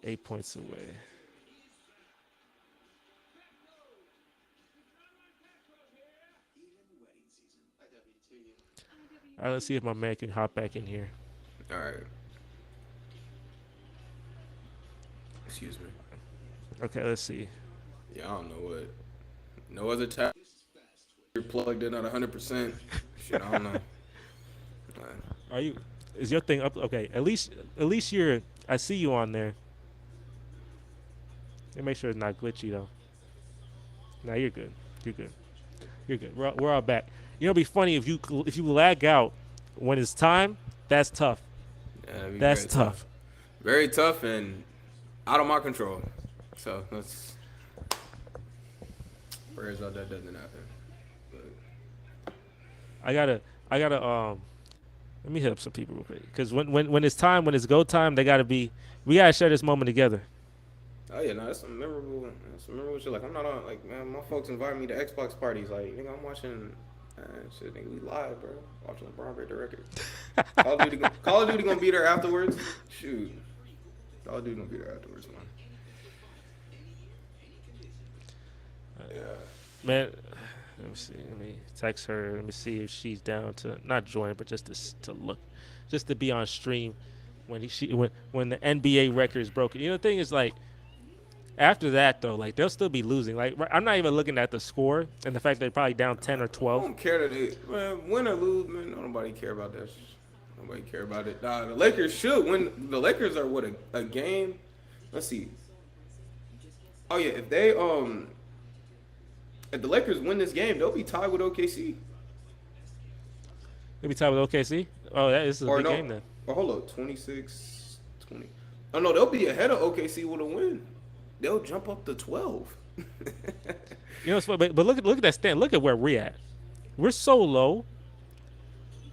8 points away. All right. Let's see if my man can hop back in here. All right. Excuse me. Okay. Let's see. Yeah, I don't know what. No other tab. You're plugged in at 100%. Shit, I don't know. Are you? Is your thing up? Okay. At least you're. I see you on there. And make sure it's not glitchy though. Nah, you're good. You're good. You're good. We're all back. It'd be funny if you lag out when it's time. That's tough. Yeah, that'd be That's very tough. Very tough and out of my control. So let's prayers out that doesn't happen. But I gotta. Let me hit up some people real quick. Because when it's time, when it's go time, we gotta share this moment together. oh yeah, no, that's some memorable shit. Like I'm not on like man, my folks invite me to Xbox parties. Like nigga, I'm watching Shit, nigga, we live, bro. Watching LeBron break the record. Call of Duty gonna be there afterwards. Shoot, Call of Duty gonna be there afterwards, man. Yeah. Man, let me see. Let me text her. Let me see if she's down to not join, but just to look, just to be on stream when the NBA record is broken. You know, the thing is like after that though, like they'll still be losing. Like I'm not even looking at the score and the fact they're probably down 10 or I 12. don't care that they man, win or lose, man. Nobody care about that. Nobody care about it. Nah, the Lakers should win. The Lakers are what a game. Let's see. Oh yeah, if the Lakers win this game, they'll be tied with OKC. They'll be tied with OKC. Oh, this is a Or big no, game then. or hold up, 26, 20. Oh no, they'll be ahead of OKC with a win. They'll jump up to 12. You know, but look at that stand. Look at where we're at. We're so low.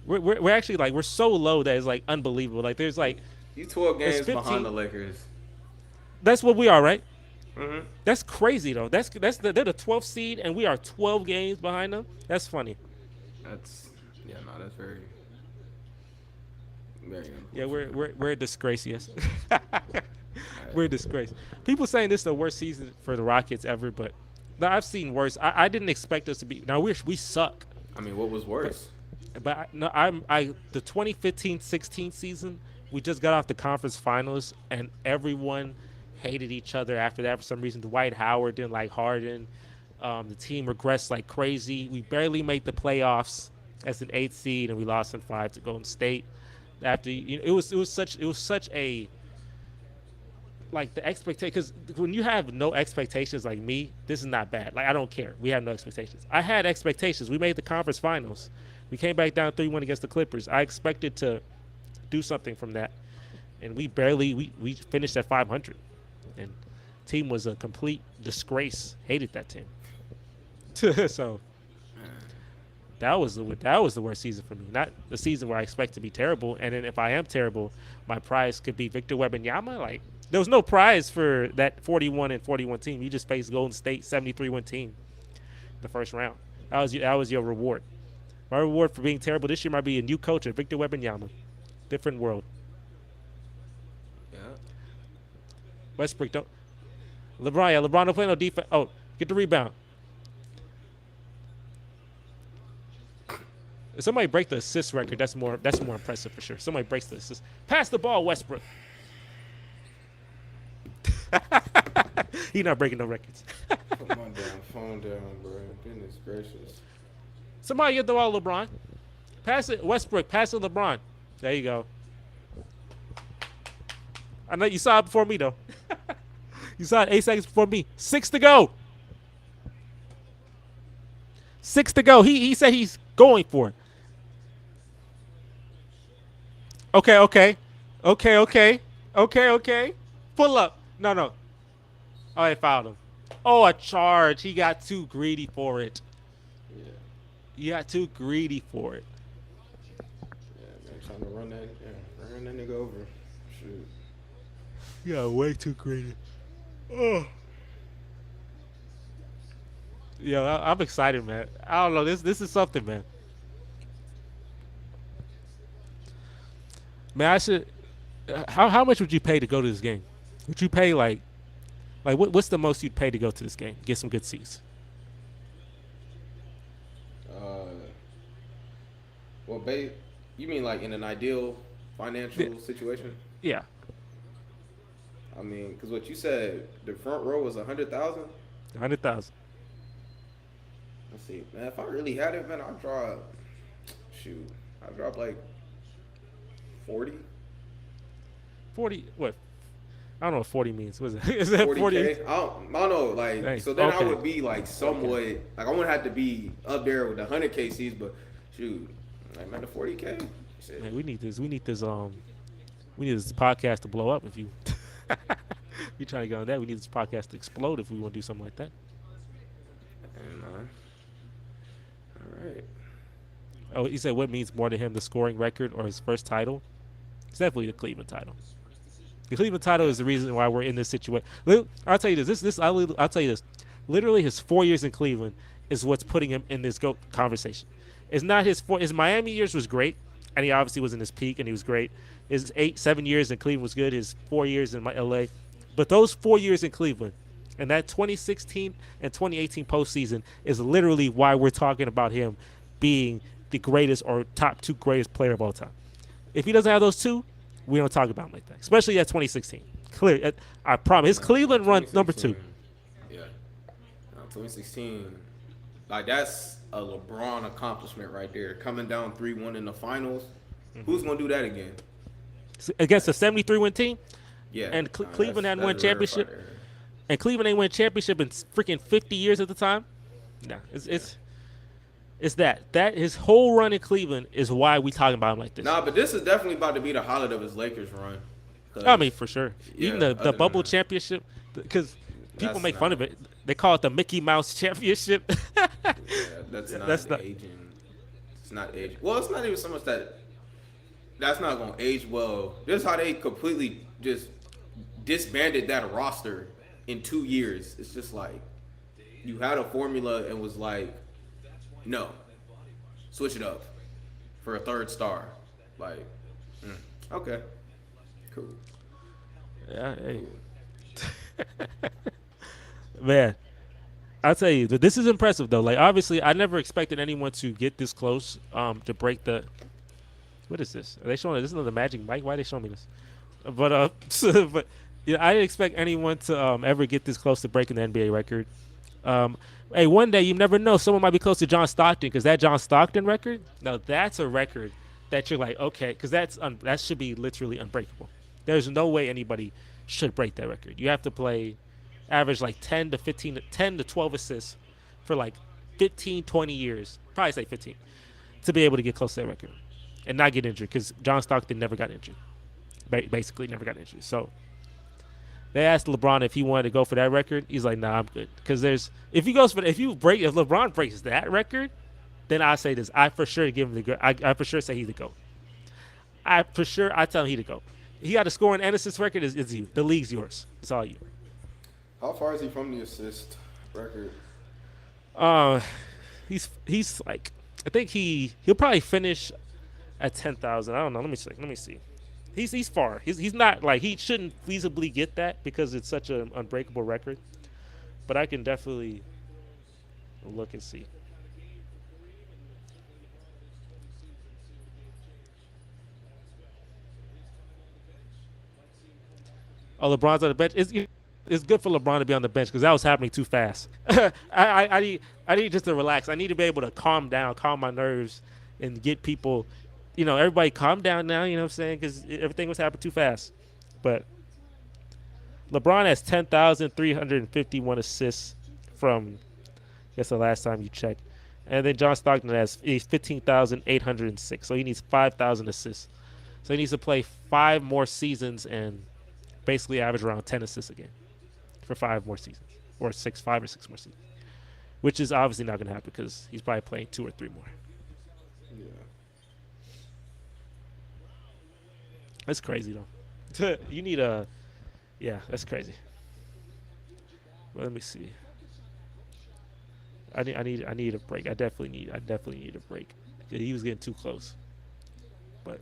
We're actually like we're so low that it's like unbelievable. Like there's like You 12 it's games 15. behind the Lakers. That's what we are, right? Mm-hmm. That's crazy though. They're the 12th seed and we are 12 games behind them. That's funny. That's that's very very. Yeah, we're a disgrace. Yes, we're a disgrace. People saying this is the worst season for the Rockets ever, but no, I've seen worse. I didn't expect us to be. Now we suck. I mean, what was worse? But no, the 2015-16 season. We just got off the conference finals, and everyone hated each other after that for some reason. Dwight Howard didn't like Harden. The team regressed like crazy. We barely made the playoffs as an 8th seed, and we lost in 5 to Golden State. After it was such a like the expectation, because when you have no expectations like me, this is not bad. Like I don't care. We have no expectations. I had expectations. We made the conference finals. We came back down 3-1 against the Clippers. I expected to do something from that, and we finished at 500, and team was a complete disgrace. Hated that team. So that was the worst season for me. Not the season where I expect to be terrible, and then if I am terrible, my prize could be Victor Wembanyama. Like there was no prize for that 41-41 team. You just faced Golden State 73-win team the first round. That was your reward. My reward for being terrible this year might be a new coach, Victor Wembanyama. Different world. Yeah. Westbrook don't. LeBron don't play no defense. Oh, get the rebound. If somebody break the assist record, that's more impressive for sure. Somebody breaks the assist. Pass the ball, Westbrook. He not breaking no records. Put my damn phone down, bro. Goodness gracious. Somebody get the ball, LeBron. Pass it, Westbrook. Pass it, LeBron. There you go. I know you saw it before me, though. You saw it 8 seconds before me. 6 to go. 6 to go. He said he's going for it. Okay. Pull up. No. Oh, they fouled him. Oh, a charge. He got too greedy for it. Yeah. He got too greedy for it. Yeah, man, trying to run that nigga over. Shoot. You got way too greedy. Oh. Yeah, I'm excited, man. I don't know. This is something, man. Man, I should. How much would you pay to go to this game? Would you pay like what's the most you'd pay to go to this game? Get some good seats. Well, babe, you mean like in an ideal financial situation? Yeah. I mean, because what you said, the front row was 100,000. 100,000. Let's see, man. If I really had it, man, I'd drop like 40. 40. What? I don't know what 40 means. What is it? Is that 40? 40K? I don't know. Like, Thanks. so then Okay. I would be like somewhat, like I wouldn't have to be up there with the 100K seats, but shoot, like man, the 40K. Shit. Man, we need this podcast to blow up. If you we trying to get on that, we need this podcast to explode if we want to do something like that. And, all right. Oh, you said what means more to him, the scoring record or his first title? It's definitely the Cleveland title. The Cleveland title is the reason why we're in this situation. I'll tell you this. I'll tell you this. Literally, his 4 years in Cleveland is what's putting him in this GOAT conversation. It's not his Miami years was great, and he obviously was in his peak, and he was great. His 7 years in Cleveland was good. His 4 years in LA, but those 4 years in Cleveland, and that 2016 and 2018 postseason is literally why we're talking about him being the greatest or top two greatest player of all time. If he doesn't have those two, we don't talk about him like that. Especially at 2016. Clear, I promise. His Cleveland run number 2. Yeah. 2016. Like, that's a LeBron accomplishment right there. Coming down 3-1 in the finals. Who's going to do that again? Against a 73-win team, Yeah. and Cleveland hadn't won rarefied championship, there. and Cleveland ain't won championship in freaking 50 years at the time. No, it's that his whole run in Cleveland is why we talking about him like this. Nah, but this is definitely about to be the highlight of his Lakers run. I mean, for sure. Yeah, Even the other bubble than that. championship, because people That's make fun not- of it. They call it the Mickey Mouse championship. Yeah, that's not That's not- aging. It's not aging. Well, it's not even so much that that's not going to age well. This is how they completely just disbanded that roster in 2 years. It's just like you had a formula and was like, no, switch it up for a third star. Like, okay, cool. Yeah, hey. Man, I'll tell you, this is impressive though. Like, obviously, I never expected anyone to get this close to break the. What is this? Are they showing this? Is the Magic Mike? Why are they showing me this? But but yeah, I didn't expect anyone to ever get this close to breaking the NBA record. Hey, one day you never know, someone might be close to John Stockton, because that John Stockton record, now that's a record that you're like, okay, because that should be literally unbreakable. There's no way anybody should break that record. You have to average like 10 to 12 assists for like 15, 20 years, probably say 15, to be able to get close to that record and not get injured, because John Stockton never got injured. Basically never got injured. So they asked LeBron if he wanted to go for that record. He's like, nah, I'm good. Because if LeBron breaks that record, then I say this. I for sure give him I for sure say he's the GOAT. I tell him he the GOAT. He got a scoring and assist record. Is you. The league's yours. It's all you. How far is he from the assist record? He's like, I think he'll probably finish at 10,000. I don't know. Let me see. He's far. He's not like, he shouldn't feasibly get that because it's such an unbreakable record. But I can definitely look and see. Oh, LeBron's on the bench. It's good for LeBron to be on the bench because that was happening too fast. I need just to relax. I need to be able to calm down, calm my nerves, and get people, everybody calm down now. You know what I'm saying? Because everything was happening too fast. But LeBron has 10,351 assists from, I guess, the last time you checked. And then John Stockton has 15,806. So he needs 5,000 assists. So he needs to play 5 more seasons and basically average around 10 assists again for 5 more seasons, or 5 or 6 more seasons, which is obviously not going to happen because he's probably playing 2 or 3 more. Yeah. That's crazy though. You need that's crazy. Well, let me see. I need a break. I definitely need a break. He was getting too close. But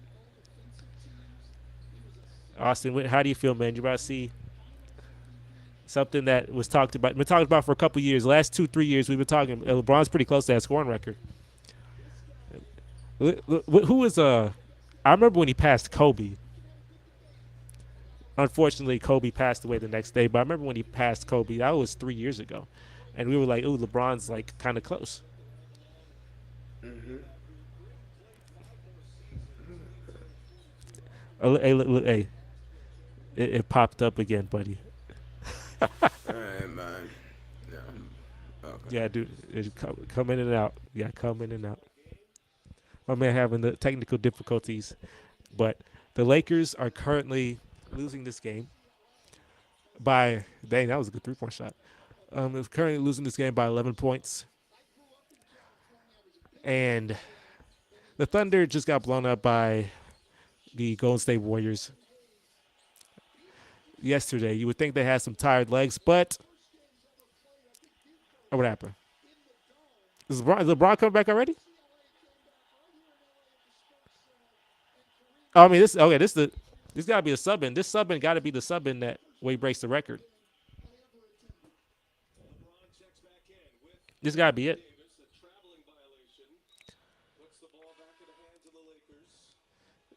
Austin, how do you feel, man? You about to see something that was been talked about for a couple years. The last 2-3 years we've been talking. LeBron's pretty close to that scoring record. Who was I remember when he passed Kobe. Unfortunately, Kobe passed away the next day. But I remember when he passed Kobe. That was 3 years ago, and we were like, "Ooh, LeBron's like kind of close." Mm-hmm. Hey, look, hey. It popped up again, buddy. All right, man. Yeah. Okay. Yeah, dude. It come in and out. Yeah, come in and out. My man having the technical difficulties. But the Lakers are currently losing this game by, dang, that was a good 3-point shot. It's currently losing this game by 11 points. And the Thunder just got blown up by the Golden State Warriors yesterday. You would think they had some tired legs, but what happened? Is LeBron coming back already? Oh, I mean, this okay. This gotta be the sub in. This sub in gotta be the sub in that way breaks the record. This gotta be it.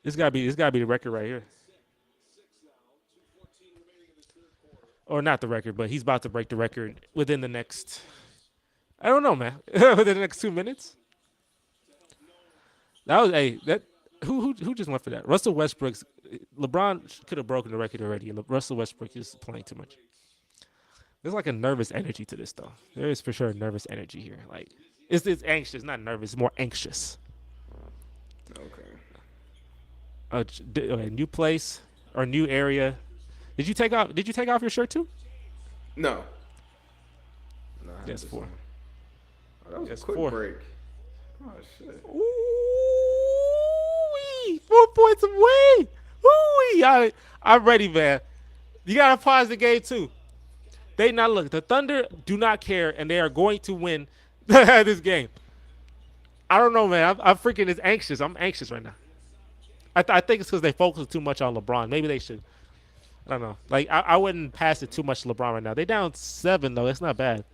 This gotta be the record right here. Or not the record, but he's about to break the record within the next. I don't know, man. Within the next 2 minutes. That was that. Who just went for that? Russell Westbrook's. LeBron could have broken the record already, and Russell Westbrook is playing too much. There's like a nervous energy to this, though. There is for sure a nervous energy here. Like it's anxious, not nervous, more anxious. Okay. Okay, new place or new area. Did you take off? Did you take off your shirt too? No. No. Yes, four. Oh, that was Yes, a quick four. break. Oh shit. Ooh, 4 points away. Ooh, I'm ready, man. You gotta pause the game too. They now look. The Thunder do not care, and they are going to win this game. I don't know, man. I'm freaking is anxious. I'm anxious right now. I think it's because they focus too much on LeBron. Maybe they should. I don't know. Like I wouldn't pass it too much to LeBron right now. They down 7 though. It's not bad.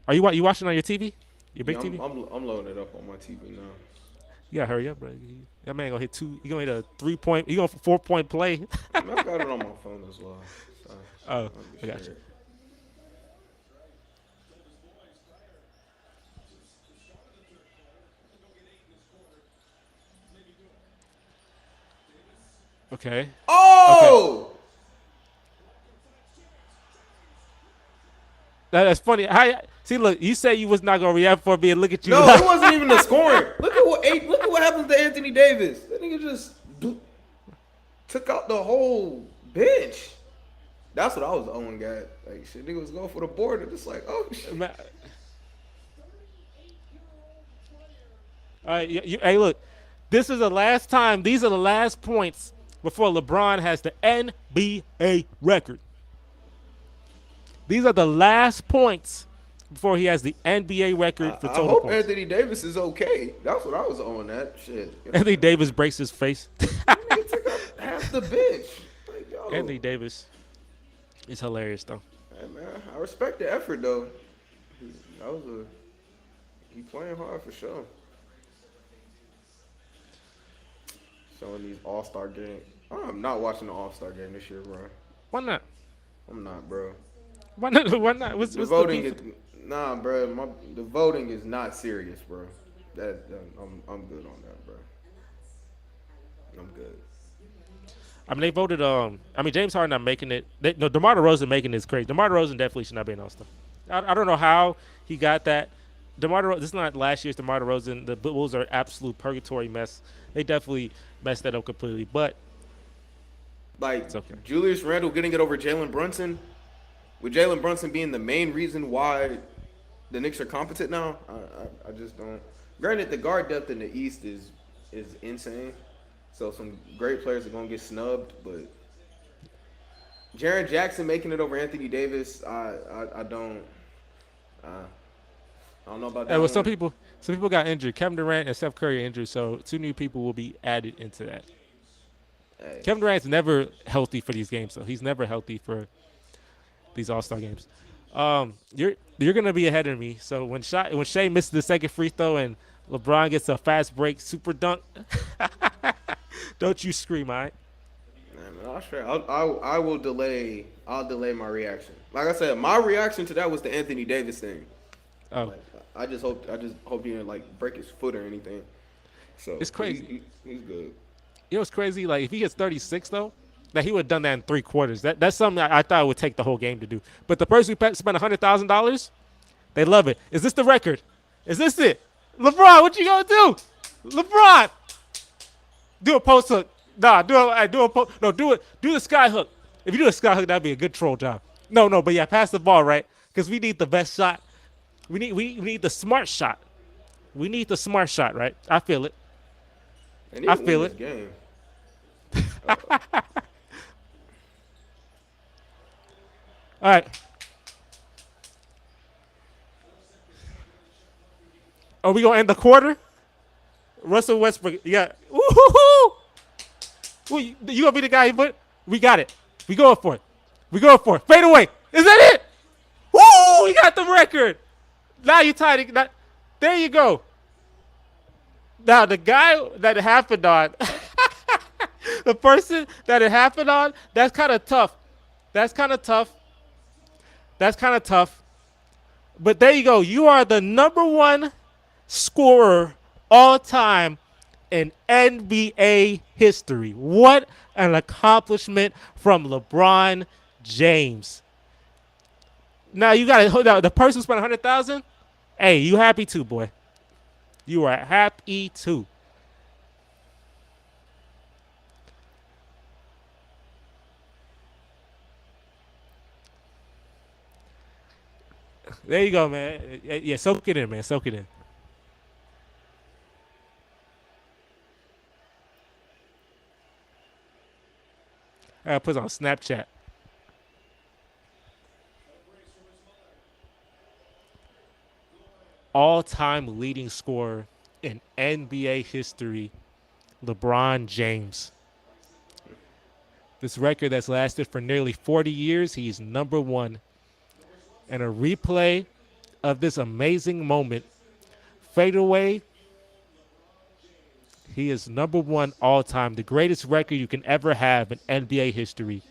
Are you watching on your TV? Your big Yeah, TV? I'm loading it up on my TV now. You gotta hurry up, bro. That man gonna hit 2. He gonna hit a 3-point. He gonna 4-point play. I mean, I got it on my phone as well. So Oh, I got you. Okay. Oh! That's funny. See, look, you said you was not gonna react for me, and look at you. No, it wasn't even the scoring. Look at what happened to Anthony Davis. That nigga just took out the whole bench. That's what I was owing at. Like shit, nigga was going for the board and just like, oh shit. All right, hey, look, this is the last time. These are the last points before LeBron has the NBA record. These are the last points before he has the NBA record for I total hope points. Anthony Davis is okay. That's what I was owing at. Shit. Anthony Davis breaks his face. Nigga took out half the bench. Like, yo. Anthony Davis is hilarious, though. Hey, man, I respect the effort though. He playing hard for sure. Showing these All-Star games. I'm not watching the All-Star game this year, bro. Why not? I'm not, bro. Why not? Why not? What's The the voting beef? is bro. The voting is not serious, bro. I'm good on that, bro. I'm good. I mean, they voted. I mean, James Harden not making it. No, DeMar DeRozan making it is crazy. DeMar DeRozan definitely should not be an All-Star. I don't know how he got that. This is not last year's DeMar DeRozan. The Bulls are absolute purgatory mess. They definitely messed that up completely. But Like it's okay. Julius Randle getting it over Jalen Brunson, with Jalen Brunson being the main reason why the Knicks are competent now. I just don't. Granted, the guard depth in the East is insane. So some great players are gonna get snubbed, but Jaren Jackson making it over Anthony Davis, I don't know about that. Well, one. some people got injured. Kevin Durant and Steph Curry are injured, so 2 new people will be added into that. Hey. Kevin Durant's never healthy for these games, though. He's never healthy for these All-Star games. You're gonna be ahead of me. So when Shea misses the second free throw and LeBron gets a fast break super dunk, don't you scream, all right? Man, I will delay. I'll delay my reaction. Like I said, my reaction to that was the Anthony Davis thing. Oh, Like, I just hope he didn't like break his foot or anything. So It's crazy. He's good. you know what's crazy? Like if he gets 36 though, that he would have done that in 3 quarters. That's something I thought it would take the whole game to do. But the person who spent $100,000, they love it. Is this the record? Is this it? LeBron, what you gonna do? LeBron, do a post hook. Nah, do a post. No, do it. Do the sky hook. If you do a sky hook, that'd be a good troll job. No, but yeah, pass the ball right, because we need the best shot. We need the smart shot. We need the smart shot, right? I feel it. And he I can feel win it. this game. All right. Are we gonna end the quarter? Russell Westbrook. Yeah. Woo-hoo-hoo! You gonna be the guy? But we got it. We going for it. We going for it. Fade away. Is that it? Woo! We got the record. Now you tied it. There you go. Now the guy that it happened on, the person that it happened on, that's kind of tough. That's kind of tough. That's kind of tough. But there you go. You are the number one scorer all time in NBA history. What an accomplishment from LeBron James. Now you got to hold out. The person who spent 100,000. Hey, you happy too, boy? You are happy too. There you go, man. Yeah, soak it in, man. Soak it in. I put it on Snapchat. All-time leading scorer in NBA history, LeBron James. This record that's lasted for nearly 40 years, he's number one. And a replay of this amazing moment, fade away, he is number one all-time, the greatest record you can ever have in NBA history.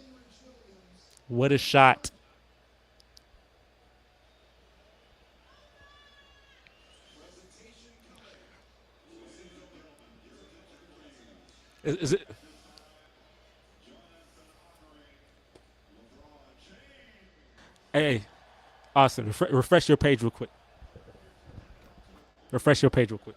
What a shot. Is it? Hey, Austin, refresh your page real quick. Refresh your page real quick.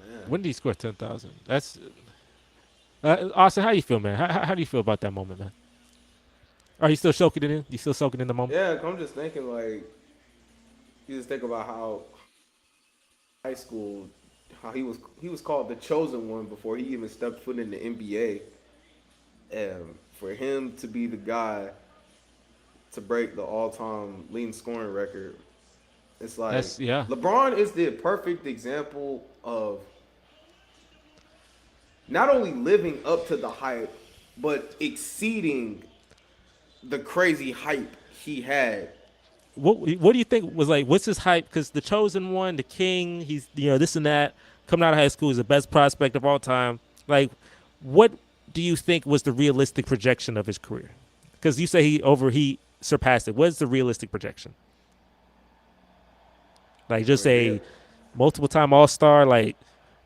Man. When did he score 10,000? That's Austin. How you feel, man? How do you feel about that moment, man? Are you still soaking it in? You still soaking in the moment? Yeah, I'm just thinking like you just think about how high school, how he was called the chosen one before he even stepped foot in the NBA. And for him to be the guy to break the all-time leading scoring record, it's like That's yeah. LeBron is the perfect example of not only living up to the hype, but exceeding the crazy hype he had. What do you think was like? What's his hype? Because the chosen one, the king, he's this and that. Coming out of high school, he's the best prospect of all time. Like, what do you think was the realistic projection of his career? Because you say he surpassed it. What's the realistic projection? Like just Yeah. a multiple time All Star. Like,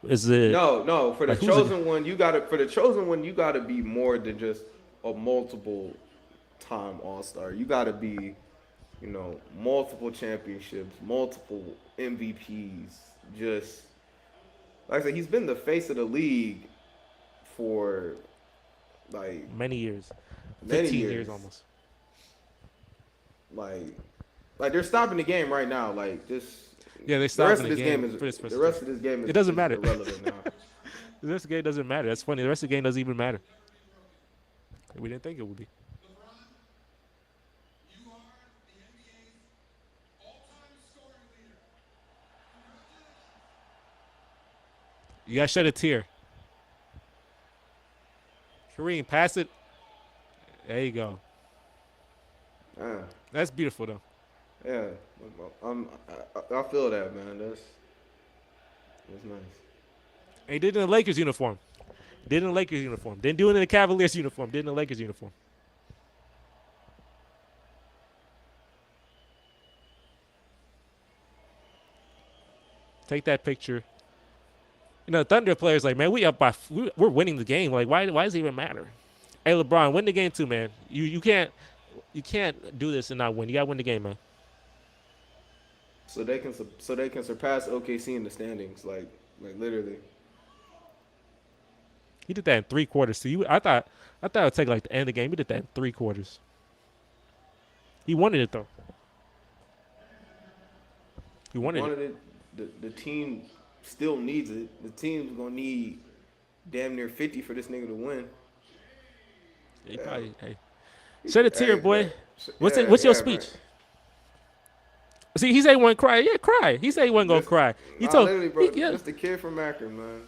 is it No. For the like who's it? chosen one, you gotta be more than just a multiple time All Star. You gotta be, multiple championships, multiple MVPs. Just like I said, he's been the face of the league for like Many years, many 15 years years. almost. Like, they're stopping the game right now. Like, just Yeah, they the rest stopped of in the this game game is for this the person. rest of this game It doesn't is matter. irrelevant now. The rest of the game doesn't matter. That's funny. The rest of the game doesn't even matter. We didn't think it would be. You gotta shed a tear. Kareem, pass it. There you go. Yeah, That's beautiful though. yeah. I feel that, man. That's nice. And he did it in the Lakers uniform. Did it in the Lakers uniform. Didn't do it in the Cavaliers uniform. Did it in the Lakers uniform. Take that picture. Thunder players like, man, we're winning the game. Like, why does it even matter? Hey, LeBron, win the game too, man. You can't do this and not win. You gotta win the game, man. so they can surpass OKC in the standings, like literally. He did that in 3 quarters. So I thought it would take like the end of the game. He did that in 3 quarters. He wanted it though. He He wanted it. wanted it. The team still needs it. The team's gonna need damn near 50 for this nigga to win. He Yeah. probably hey shed a tear, Hey, man. boy. What's it? Yeah, What's your yeah, man. speech? See, he said he wasn't cry. Yeah, cry. He said he wasn't gonna Just cry. He nah, told literally, he bro. yeah. Just the kid from Akron, man.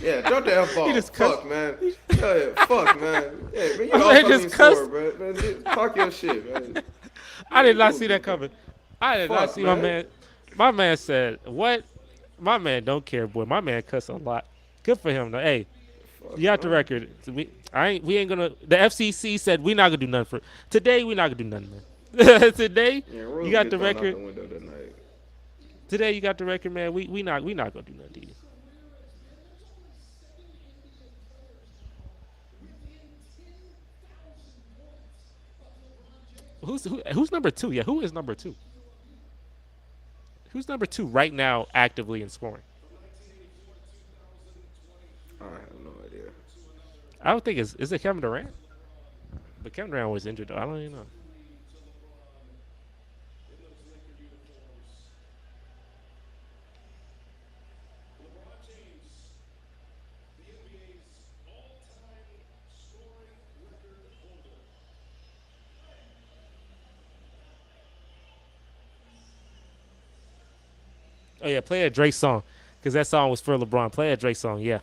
Yeah, drop the F He ball. just cussed. Fuck, man. Yeah, fuck, man. Yeah, man, you My lost man something in just the score, cussed. bro. Man, talk your shit, man. I did not Cool, see that bro. coming. I did not Fuck, see my man. man. My man said, "What?" My man don't care, boy. My man cuss a lot. Good for him, though. Hey, you Fuck, got the man. record. We ain't gonna. The FCC said we not gonna do nothing for today. We not gonna do nothing, man. Today, Yeah, you rules got get the thrown out record. the window tonight. Today, you got the record, man. We not gonna do nothing to you. Who's number two? Yeah, who is number two? Who's number two right now, actively in scoring? I have no idea. I don't think it's is it Kevin Durant? But Kevin Durant was injured though. I don't even know. Oh yeah, play a Drake song because that song was for LeBron. Play a Drake song. Yeah.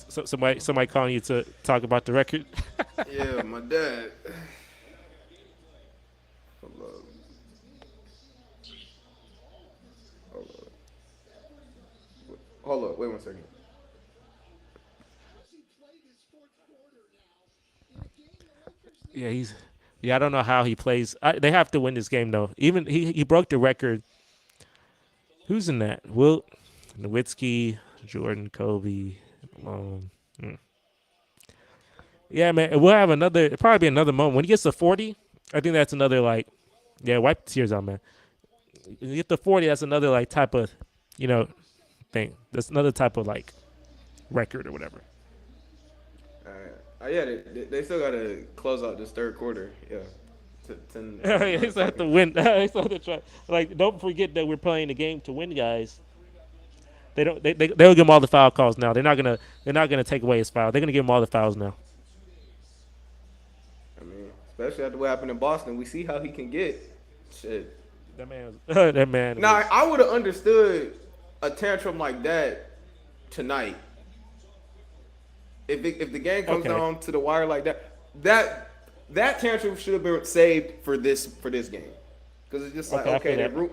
So somebody calling you to talk about the record. Yeah, my dad. Hold up. Hold up. Hold up. Wait 1 second. Yeah, he's. Yeah, I don't know how he plays. They have to win this game though. Even he broke the record. Who's in that? Will Nowitzki, Jordan, Kobe. Hmm. Yeah, man. We'll have another. It'll probably be another moment when he gets to 40. I think that's another like. Yeah, wipe the tears out, man. When you get to 40, that's another like type of, you know, thing. That's another type of like record or whatever. Alright. Yeah, they still gotta close out this third quarter. Yeah. 9 They still have to seconds. win. They still have to try. Like, don't forget that we're playing the game to win, guys. They don't. They'll give him all the foul calls now. They're not gonna. They're not gonna take away his foul. They're gonna give him all the fouls now. I mean, especially after what happened in Boston, we see how he can get. Shit. That man. That man Now, was. I would have understood a tantrum like that tonight. If the game comes Okay. down to the wire like that, that tantrum should have been saved for this game, because it's just like, Okay. I okay, feel that.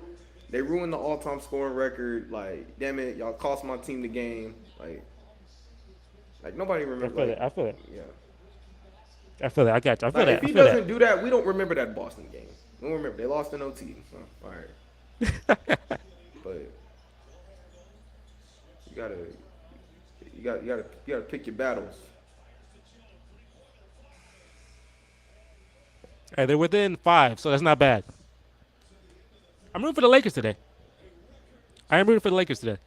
they ruined the all time scoring record. Like, damn it, y'all cost my team the game. Like nobody I remember. feel Like, that. I feel that. yeah. I feel that. I got you. I feel Like, if that. I he feel that. doesn't do that, we don't remember that Boston game. We don't remember. They lost in OT. So, all right. But you gotta you gotta pick your battles. Hey, they're within 5, so that's not bad. I'm rooting for the Lakers today. I am rooting for the Lakers today.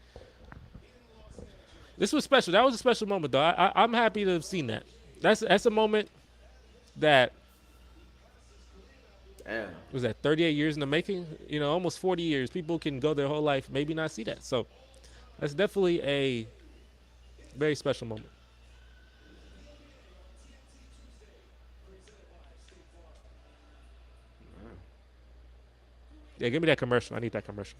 This was special. That was a special moment, though. I'm happy to have seen that. That's a moment that Damn. was that 38 years in the making. Almost 40 years. People can go their whole life, maybe not see that. So that's definitely a very special moment. Yeah, give me that commercial. I need that commercial.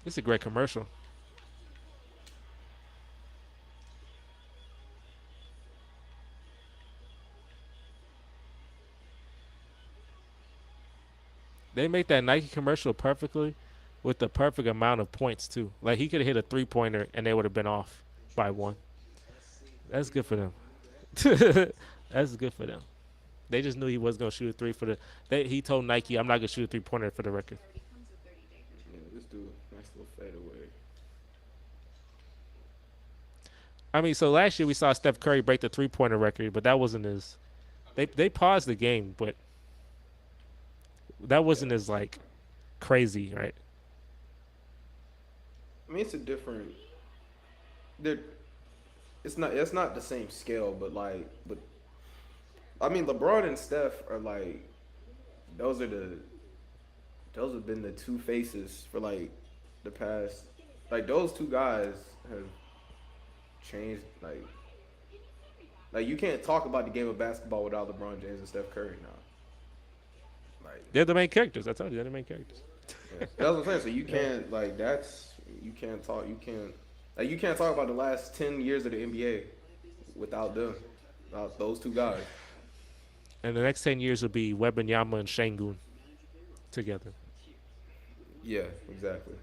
This is a great commercial. They make that Nike commercial perfectly with the perfect amount of points too. Like he could have hit a 3-pointer and they would have been off by 1. That's good for them. That's good for them. They just knew he was gonna shoot a three for the. He told Nike, "I'm not gonna shoot a 3-pointer for the record." Yeah, this dude, nice little fadeaway. I mean, so last year we saw Steph Curry break the 3-pointer record, but that wasn't as. They paused the game, but that Yeah. wasn't as like crazy, right? I mean, it's a different. They're, it's not the same scale, but I mean, LeBron and Steph are like those are the those have been the two faces for like the past. Like those two guys have changed. Like you can't talk about the game of basketball without LeBron James and Steph Curry now. Like They're the main characters. I told you, they're the main characters. yeah. That's what I'm saying. So you can't like that's you can't talk about the last 10 years of the NBA without them, without those two guys. And the next 10 years will be Wembanyama and Şengün together. Yeah, exactly.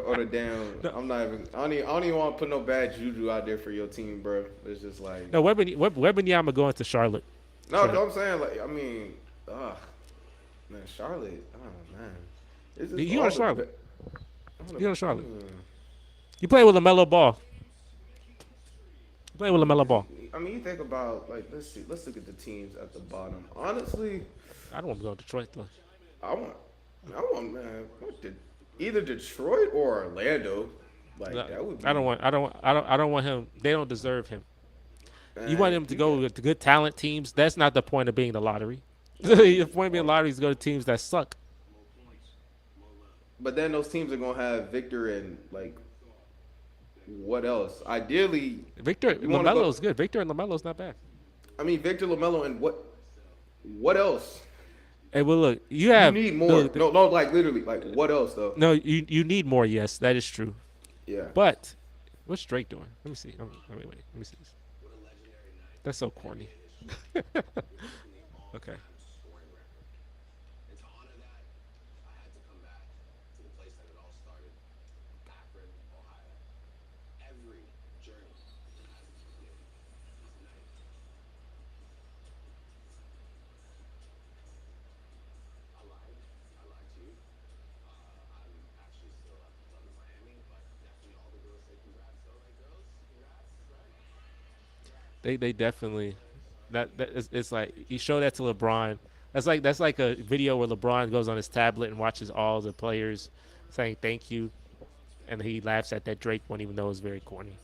Or the damn. No, I'm not even. I don't even want to put no bad juju out there for your team, bro. It's just like no, Wembanyama going to Charlotte. no. Straight up. I'm saying like I mean, man, Charlotte. Oh man, it's just You go all to the. Charlotte. All You go to the Charlotte. You play with LaMelo Ball. You play with LaMelo Ball. I mean, you think about like let's see. Let's look at the teams at the bottom. Honestly, I don't want to go to Detroit though. I want. I want man. Either Detroit or Orlando. Like No, that would be. I don't want. I don't want him. They don't deserve him. You want Man, him to you go got. with the good talent teams. That's not the point of being the lottery. The point of being lottery is to go to teams that suck. But then those teams are gonna have Victor and like what else? Ideally, Victor you want to Lamelo go. is good. Victor and Lamelo is not bad. I mean, Victor Lamelo and what else? Hey, well, look, you You have need more. the No, no, like literally, like what else though? no. You need more. Yes, that is true. Yeah. But what's Drake doing? Let me see. Wait. Let me see this. That's so corny. Okay. They definitely that it's like you show that to LeBron. That's like a video where LeBron goes on his tablet and watches all the players saying thank you, and he laughs at that Drake one even though it's very corny.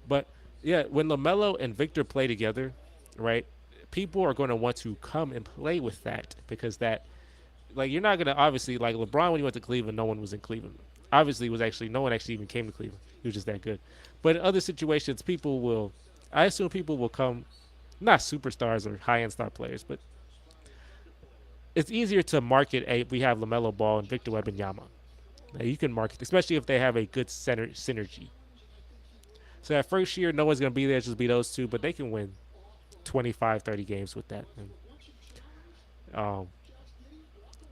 But yeah, when Lamelo and Victor play together, right? People are going to want to come and play with that because that like you're not going to obviously like LeBron when he went to Cleveland, no one was in Cleveland. Obviously, it was actually no one actually even came to Cleveland. He was just that good. But in other situations, people will. I assume people will come, not superstars or high end star players, but it's easier to market a we have Lamelo Ball and Victor Wembanyama. Now, you can market, especially if they have a good center synergy. So that first year, no one's gonna be there, just be those two, but they can win 25, 30 games with that. And, um,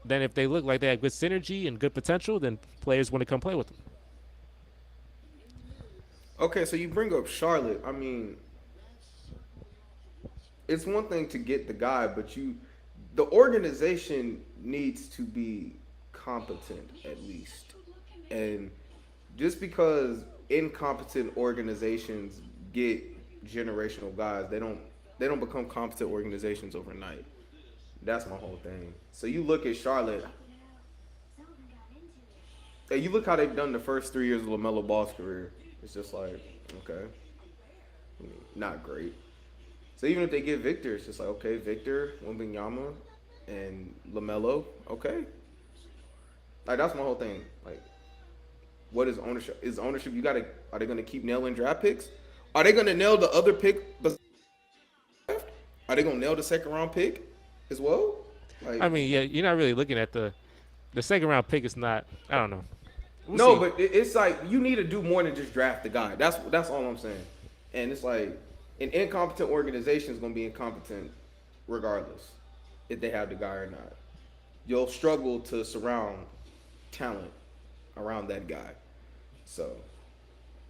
then if they look like they have good synergy and good potential, then players want to come play with them. Okay, so you bring up Charlotte. I mean, it's one thing to get the guy, but the organization needs to be competent at least. And just because incompetent organizations get generational guys, they don't become competent organizations overnight. That's my whole thing. So you look at Charlotte, and you look how they've done the first 3 years of LaMelo Ball's career. It's just like, okay, I mean, not great. So even if they get Victor, it's just like, okay, Victor, Wembanyama, and LaMelo, okay. Like that's my whole thing. Like, what is ownership? Is ownership? Are they gonna keep nailing draft picks? Are they gonna nail the other pick? Are they gonna nail the second round pick as well? I Like, mean, yeah, you're not really looking at the second round pick. Is not. I don't know. We'll no, see. but it's like you need to do more than just draft the guy. That's all I'm saying. And it's like an incompetent organization is gonna be incompetent regardless if they have the guy or not. You'll struggle to surround talent around that guy. So,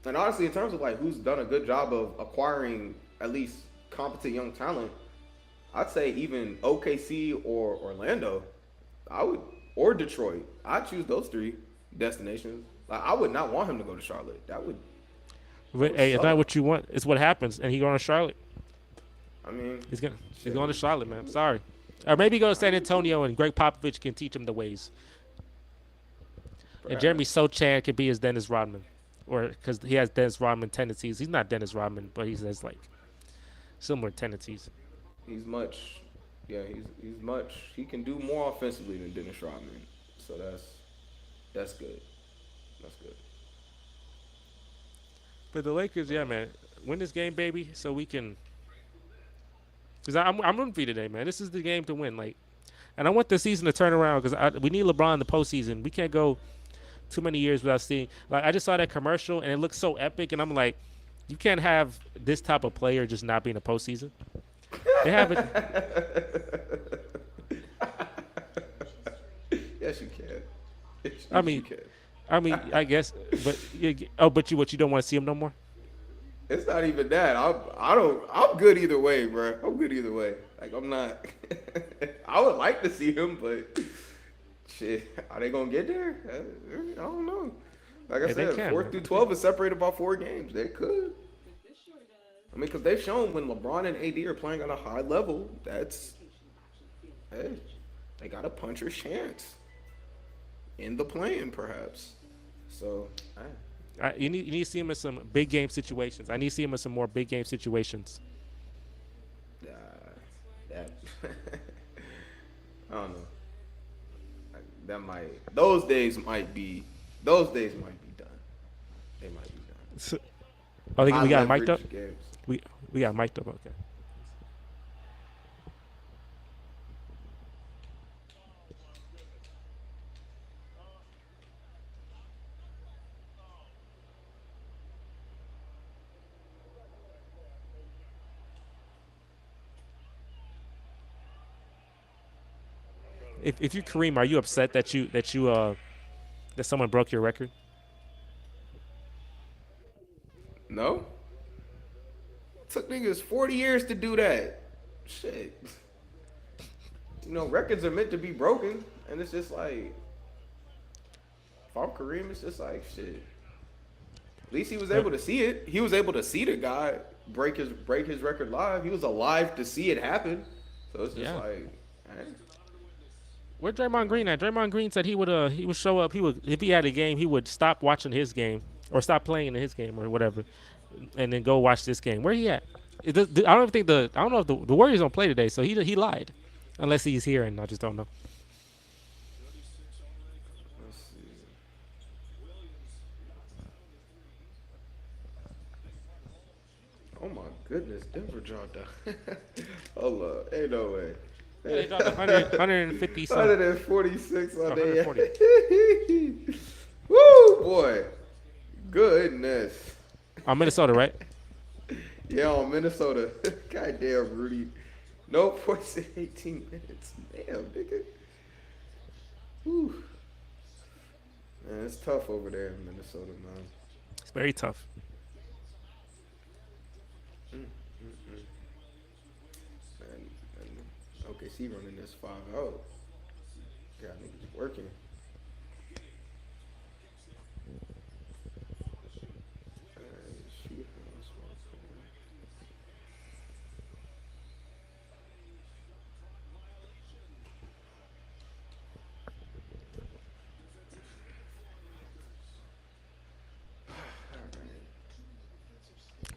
and honestly, in terms of like who's done a good job of acquiring at least competent young talent, I'd say even OKC or Orlando, I would, or Detroit. I'd choose those three destinations. Like I would not want him to go to Charlotte. That But would hey, it's suck. not what you want. It's what happens, and he going to Charlotte. I mean, He's shit, going to Charlotte, man. I'm sorry. Or maybe go to San Antonio, and Greg Popovich can teach him the ways. And Jeremy perhaps Sochan could be his Dennis Rodman, or because he has Dennis Rodman tendencies. He's not Dennis Rodman, but he has like similar tendencies. he's much. Yeah, he's much. He can do more offensively than Dennis Rodman. So that's good. That's good. But the Lakers, yeah, man, win this game, baby, so we can. Because I'm rooting for you today, man. This is the game to win. Like, and I want the season to turn around because we need LeBron in the postseason. We can't go too many years without seeing. Like, I just saw that commercial and it looks so epic, and I'm like, you can't have this type of player just not be in the postseason. They have it. Yes, you can. Yes, I you mean, can. I guess, but but you don't want to see him no more. It's not even that. I don't. I'm good either way, bro. I'm good either way. Like I'm not. I would like to see him, but shit, are they gonna get there? I don't know. Like I Yeah, they said, can, fourth man. through 12 is separated by 4 games. They could. I mean, because they've shown when LeBron and AD are playing at a high level, that's hey, they got a puncher's chance in the playing, perhaps. So, You need to see him in some big game situations. I need to see him in some more big game situations. uh, that I don't know. That might those days might be done. They might be done. Oh, High we got it mic'd up. leverage games. We got it mic'd up. Okay. If you Kareem, are you upset that someone broke your record? No, took niggas 40 years to do that. Shit. Records are meant to be broken, and it's just like if I'm Kareem, it's just like shit. At least he was Uh, able to see it. He was able to see the guy break his record live. He was alive to see it happen. So it's just yeah. like, eh. Where Draymond Green at? Draymond Green said he would show up. He would if he had a game, he would stop watching his game or stop playing in his game or whatever, and then go watch this game. Where he at? I don't think I don't know if the Warriors don't play today, so he lied, unless he's here and I just don't know. Let's see. Oh my goodness, Denver dropped out. Hold up, ain't no way. Yeah, they dropped 150 some. 146 on their 140. Woo, boy. Goodness. Minnesota, right? Yeah, on Minnesota. Goddamn, Rudy. No points in 18 minutes. Damn, nigga. Whew. Man, it's tough over there in Minnesota, man. It's very tough. Mm, mm, mm. And OKC running this 5-0. Got niggas working. Shoot.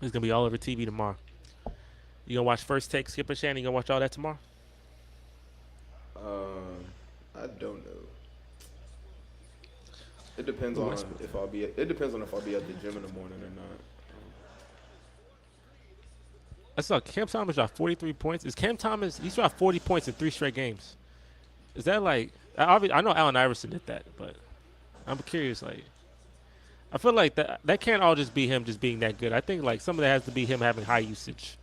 It's gonna be all over TV tomorrow. You gonna watch First Take, Skip and Shannon? You gonna watch all that tomorrow? I don't know. It depends Ooh, on if I'll be. It depends on if I'll be at the gym in the morning or not. I saw Cam Thomas drop 43 points. Is Cam Thomas? He's dropped 40 points in 3 straight games. Is that like? I know Allen Iverson did that, but I'm curious. Like, I feel like that can't all just be him just being that good. I think like some of that has to be him having high usage.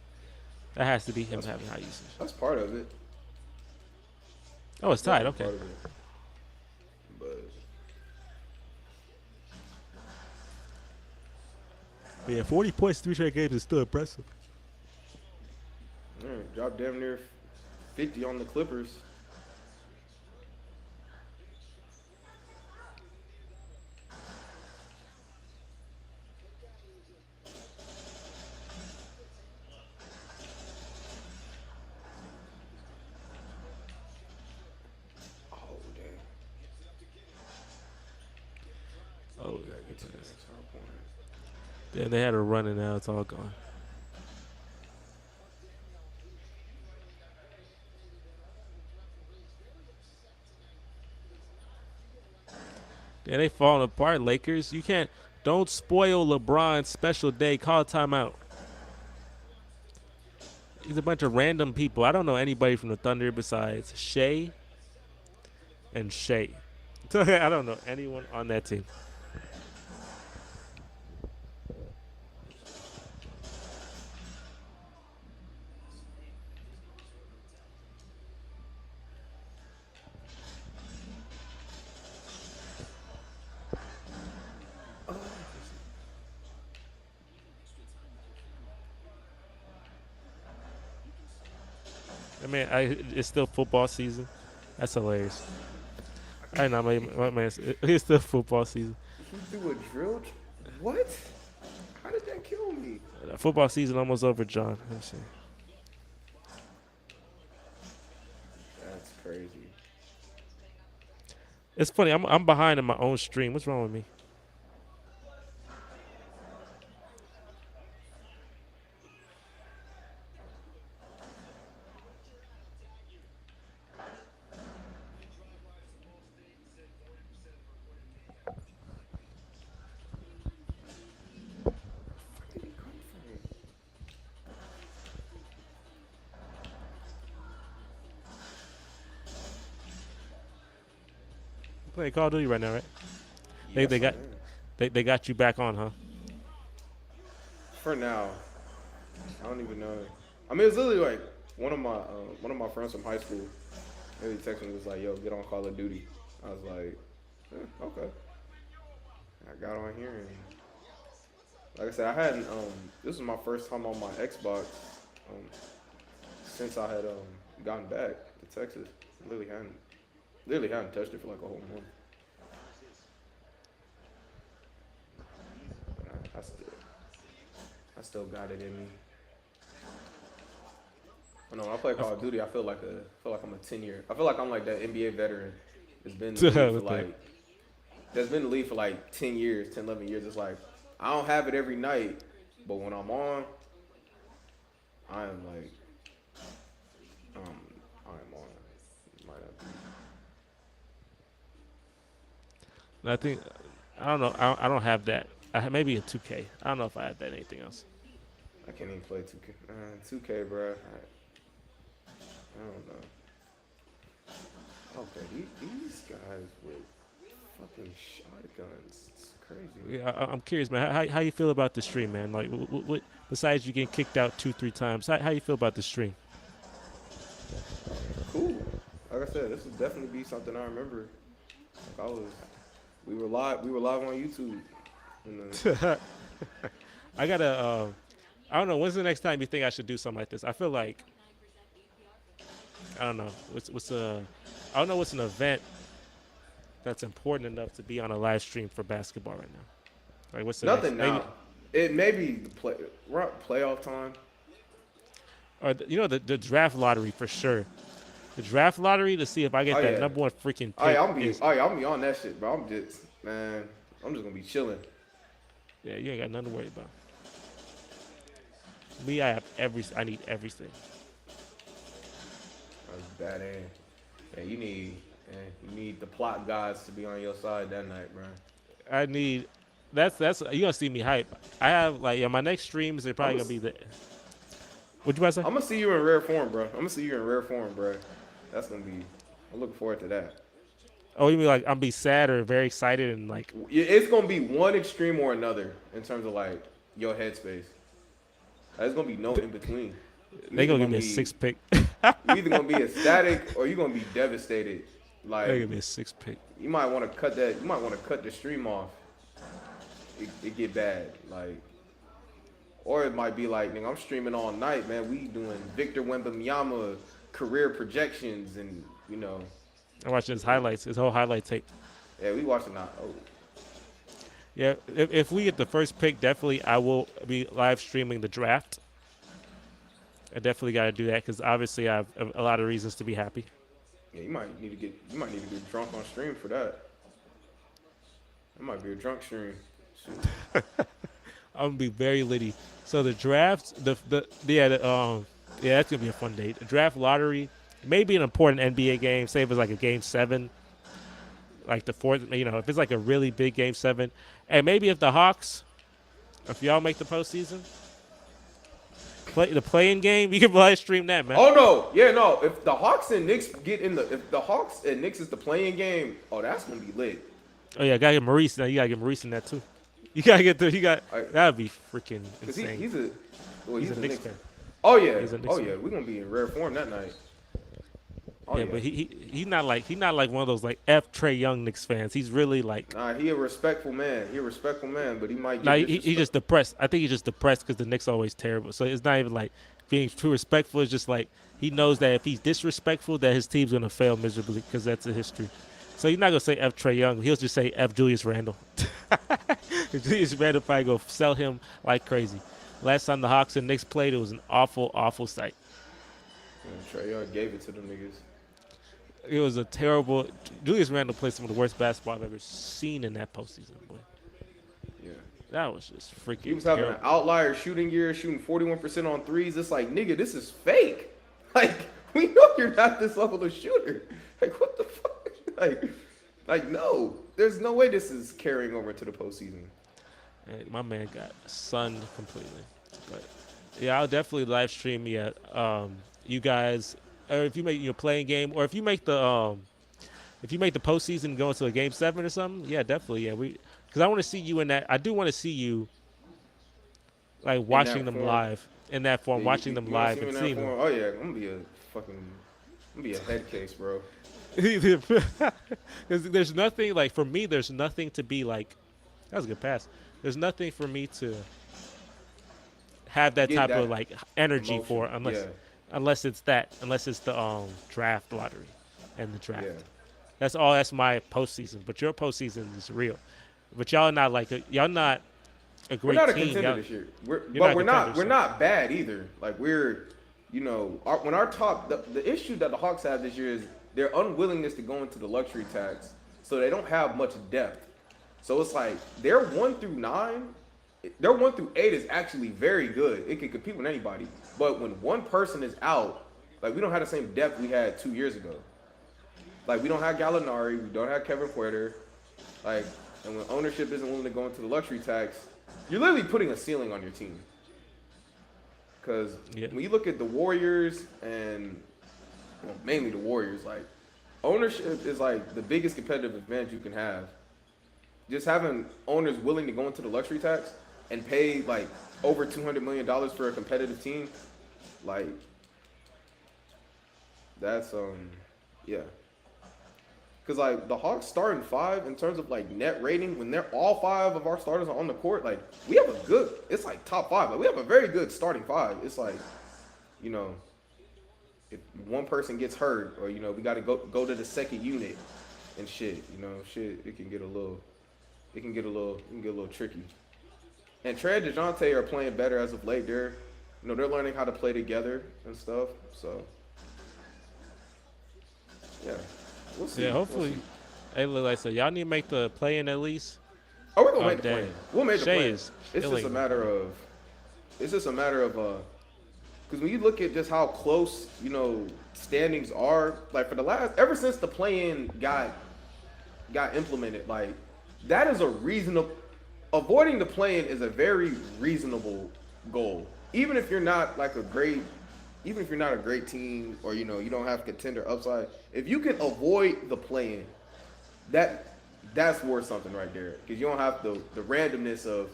That has to be him having high usage. That's part of it. Oh, it's tied. Okay. Part of it. But Yeah, 40 points, 3 straight games is still impressive. yeah, dropped damn near 50 on the Clippers. Oh damn! Oh, Gotta get to the next hard point. yeah, they had a run and now it's all gone. Yeah, they falling apart, Lakers. You can't. Don't spoil LeBron's special day. Call a timeout. He's a bunch of random people. I don't know anybody from the Thunder besides Shea and Shea. I don't know anyone on that team. I mean, it's still football season. That's hilarious. I know, my man. It's still football season. He threw a drill. What? How did that kill me? Football season almost over, John. Let me see. That's crazy. It's funny. I'm behind in my own stream. What's wrong with me? Where did he come from? You playing Call of Duty right now, right? Yes, They I got am. they got you back on, huh? For now, I don't even know. I mean, it's literally like one of my friends from high school. Maybe texted me was like, "Yo, get on Call of Duty." I was like, "Okay." I got on here and, like I said, I hadn't. This was my first time on my Xbox um, since I had gotten back to Texas. Literally hadn't touched it for like a whole month. But I still got it in me. I know when I play Call of Duty, I feel like I'm a 10-year. I feel like I'm like that NBA veteran that's been in the league for that's been in the league for like 10 years, 10, 11 years. It's like I don't have it every night, but when I'm on, I am like I am on. Might not be. And I think I don't know. I don't have that. Maybe in 2K. I don't know if I have that. Anything else? I can't even play 2K. 2K, bro. I don't know. These guys with fucking shotguns. It's crazy. Yeah, I'm curious, man. How you feel about the stream, man? Like, what besides you getting kicked out 2-3 times, how you feel about the stream? Cool. Like I said, this would definitely be something I remember. Like I was, we were live. We were live on YouTube. And I gotta. I don't know. When's the next time you think I should do something like this? I feel like I don't know. What's a I don't know what's an event that's important enough to be on a live stream for basketball right now. Like what's the nothing next? Maybe, now. It may be the play. We're at playoff time. or the draft lottery for sure. The draft lottery to see if I get Oh, that yeah. number one freaking pick. Oh yeah, I'm be. is- Oh yeah, I'm be on that shit, bro. I'm just man. I'm just gonna be chilling. yeah, you ain't got nothing to worry about. Me, I need everything. That's bad. Yeah, you need the plot gods to be on your side that night, bro. I need. That's you gonna see me hype. I have like my next streams. They're probably I'm gonna be the. What you about to say? gonna see you in rare form, bro. I'm gonna see you in rare form, bro. That's gonna be. I'm looking forward to that. Oh, you mean like I'm be sad or very excited and like It's gonna be one extreme or another in terms of like your headspace. There's gonna be no in between. they gonna give me a 6 pick. You either gonna be ecstatic or you gonna be devastated. They Like gonna give me a 6 pick. you might want to cut that. You might want to cut the stream off. It get bad. Like, or it might be like, nigga, I'm streaming all night, man. We doing Victor Wembanyama career projections, and you know, I'm watching his highlights, his whole highlight tape. yeah, we watching that. Oh, Yeah, if we get the first pick, definitely I will be live streaming the draft. I definitely got to do that because obviously I have a lot of reasons to be happy. yeah, you might need to get drunk on stream for that. That might be a drunk stream. Shoot. I'm gonna be very litty. So the draft, yeah, that's gonna be a fun day. The draft lottery, maybe an important NBA game. Say if it's like a game 7, like the fourth. If it's like a really big game 7, and maybe if the Hawks, if y'all make the postseason, the playing game, you can live stream that, man. Oh no, yeah, no. If the Hawks and Knicks if the Hawks and Knicks is the playing game, oh, that's gonna be lit. Oh yeah, gotta get Maurice. Now you gotta get Maurice in that too. You gotta get that would be freaking Cause insane. he's a Knicks fan. Oh yeah, He's a Knicks oh fan. yeah, we're gonna be in rare form that night. Oh Yeah, but he's not like one of those like F Trey Young Knicks fans. He's really like Nah, he a respectful man. He a respectful man, but he might. nah, Get he just depressed. I think he's just depressed because the Knicks are always terrible. So it's not even like being too respectful. It's just like he knows that if he's disrespectful, that his team's gonna fail miserably because that's the history. So he's not gonna say F Trey Young. He'll just say F Julius Randle. Julius Randle probably go sell him like crazy. Last time the Hawks and Knicks played, it was an awful, awful sight. Trey Young gave it to them niggas. It was a terrible. Julius Randle played some of the worst basketball I've ever seen in that postseason. Boy, Yeah, that was just freaking. he was having an outlier shooting year, shooting 41% on threes. It's like, nigga, this is fake. Like, we know you're not this level of shooter. Like, what the fuck? Like, no. There's no way this is carrying over to the postseason. And my man got sunned completely. But yeah, I'll definitely live stream. Yeah, you guys, or if you make your playing game, or if you make the postseason and go into a game 7 or something, yeah, definitely. Yeah, because I want to see you in that. I do want to see you like watching them form. live in that form, Yeah, watching them you wanna live see me and in that seeing them. form? Oh yeah, I'm gonna be a head case, bro. There's nothing like for me. There's nothing to be like. That was a good pass. There's nothing for me to have that Get type that of like energy emotion. for unless it's the draft lottery and the draft. Yeah. That's my postseason. But your postseason is real. But y'all not y'all not a great We're not a team. contender this year. You're We're not not. contenders, We're so. not bad either. Like when our top the issue that the Hawks have this year is their unwillingness to go into the luxury tax, so they don't have much depth. So it's like their 1 through 9, their 1 through 8 is actually very good. It can compete with anybody. But when one person is out, like we don't have the same depth we had 2 years ago. Like we don't have Gallinari, we don't have Kevin Porter. Like, and when ownership isn't willing to go into the luxury tax, you're literally putting a ceiling on your team. Because when you look at the Warriors and mainly the Warriors, like ownership is like the biggest competitive advantage you can have. Just having owners willing to go into the luxury tax and pay like over $200 million for a competitive team, like that's yeah. Because like the Hawks starting five in terms of like net rating, when they're all five of our starters are on the court, like we have a good. It's like top five. Like we have a very good starting five. It's like, you know, if one person gets hurt or we got to go to the second unit and shit, shit it can get a little, it can get a little tricky. And Trey and DeJounte are playing better as of late. They're learning how to play together and stuff. So yeah. We'll see. Yeah, hopefully. We'll see. Hey, look, like I said, y'all need to make the play in at least. Oh, we're gonna make the dang. play. We'll make the Shea play. is It's killing just a me. matter of. It's just a matter of because when you look at just how close standings are, like for the last ever since the play-in got implemented, like that is a reasonable. Avoiding the play-in is a very reasonable goal, even if you're not like a great. Even if you're not a great team or you don't have contender upside, if you can avoid the play-in, that's worth something right there. Because you don't have the randomness of,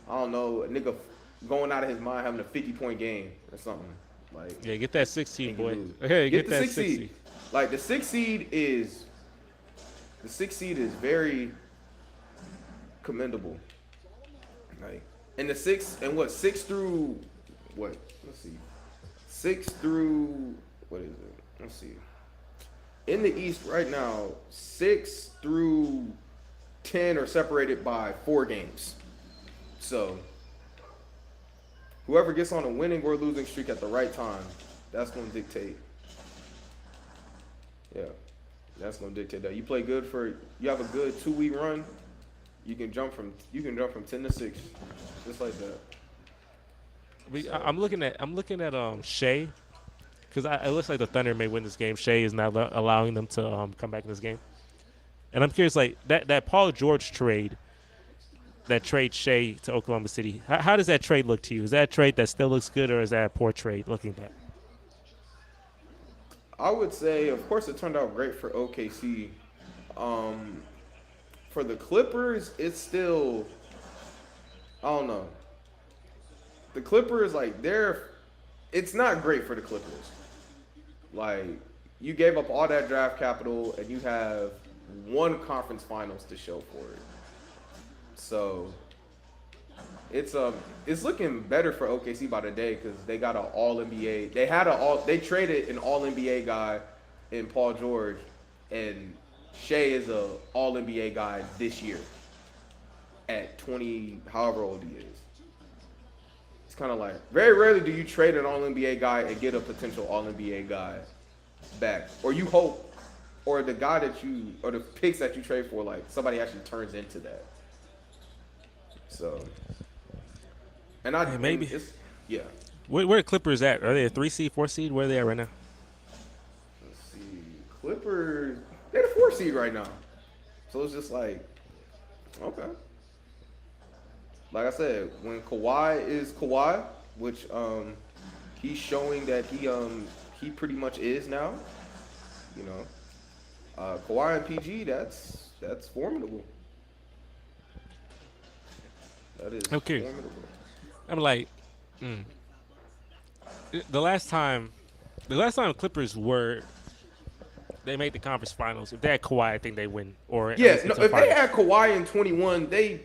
I don't know, a nigga going out of his mind having a 50-point game or something. Like Yeah, get that 16, and you boy. lose. Hey, Get get the that 6 60. seed. Like the 6 seed is very commendable. Like and the 6 through what? Let's see. 6 through what is it? Let's see. In the East right now, 6 through 10 are separated by 4 games. So whoever gets on a winning or losing streak at the right time, that's going to dictate. Yeah, that's going to dictate that. You play good you have a good 2-week run, you can jump from 10 to 6, just like that. I'm looking at Shea, because it looks like the Thunder may win this game. Shea is not allowing them to come back in this game, and I'm curious, like that Paul George trade, that trade Shea to Oklahoma City. How does that trade look to you? Is that a trade that still looks good, or is that a poor trade looking back? I would say, of course, it turned out great for OKC. For the Clippers, it's still, I don't know. The Clippers, like, it's not great for the Clippers. Like, you gave up all that draft capital and you have one conference finals to show for it. So, it's looking better for OKC by the day because they got an All-NBA. They traded an All-NBA guy in Paul George, and Shea is a All-NBA guy this year at 20, however old he is. Kind of like very rarely do you trade an All-NBA guy and get a potential All-NBA guy back, or you hope, or the guy or the picks that you trade for, like somebody actually turns into that. So, Maybe it's, yeah. Where the Clippers at? Are they a 3 seed, 4 seed? Where are they at right now? Let's see, Clippers, they're the 4 seed right now, so it's just like, okay. Like I said, when Kawhi is Kawhi, which he's showing that he pretty much is now, Kawhi and PG, that's formidable. That is Okay. formidable. I'm like, the last time Clippers they made the conference finals. If they had Kawhi, I think they win. Or at Yeah, least no, into the if they finals. had Kawhi in 21, they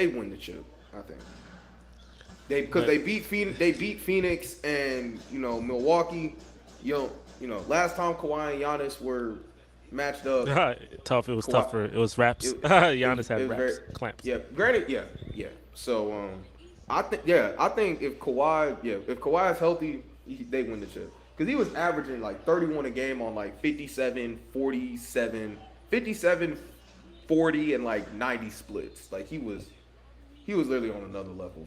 win the chip. I think they beat Phoenix and Milwaukee. Last time Kawhi and Giannis were matched up, Tough. It was Kawhi- tougher. It was raps. it- Giannis had it was raps, very- clamps. yeah. Granted, yeah. So I think if Kawhi is healthy, they win the chip. Because he was averaging like 31 a game on like 57, 47, 57, 40, and like 90 splits. Like he was literally on another level.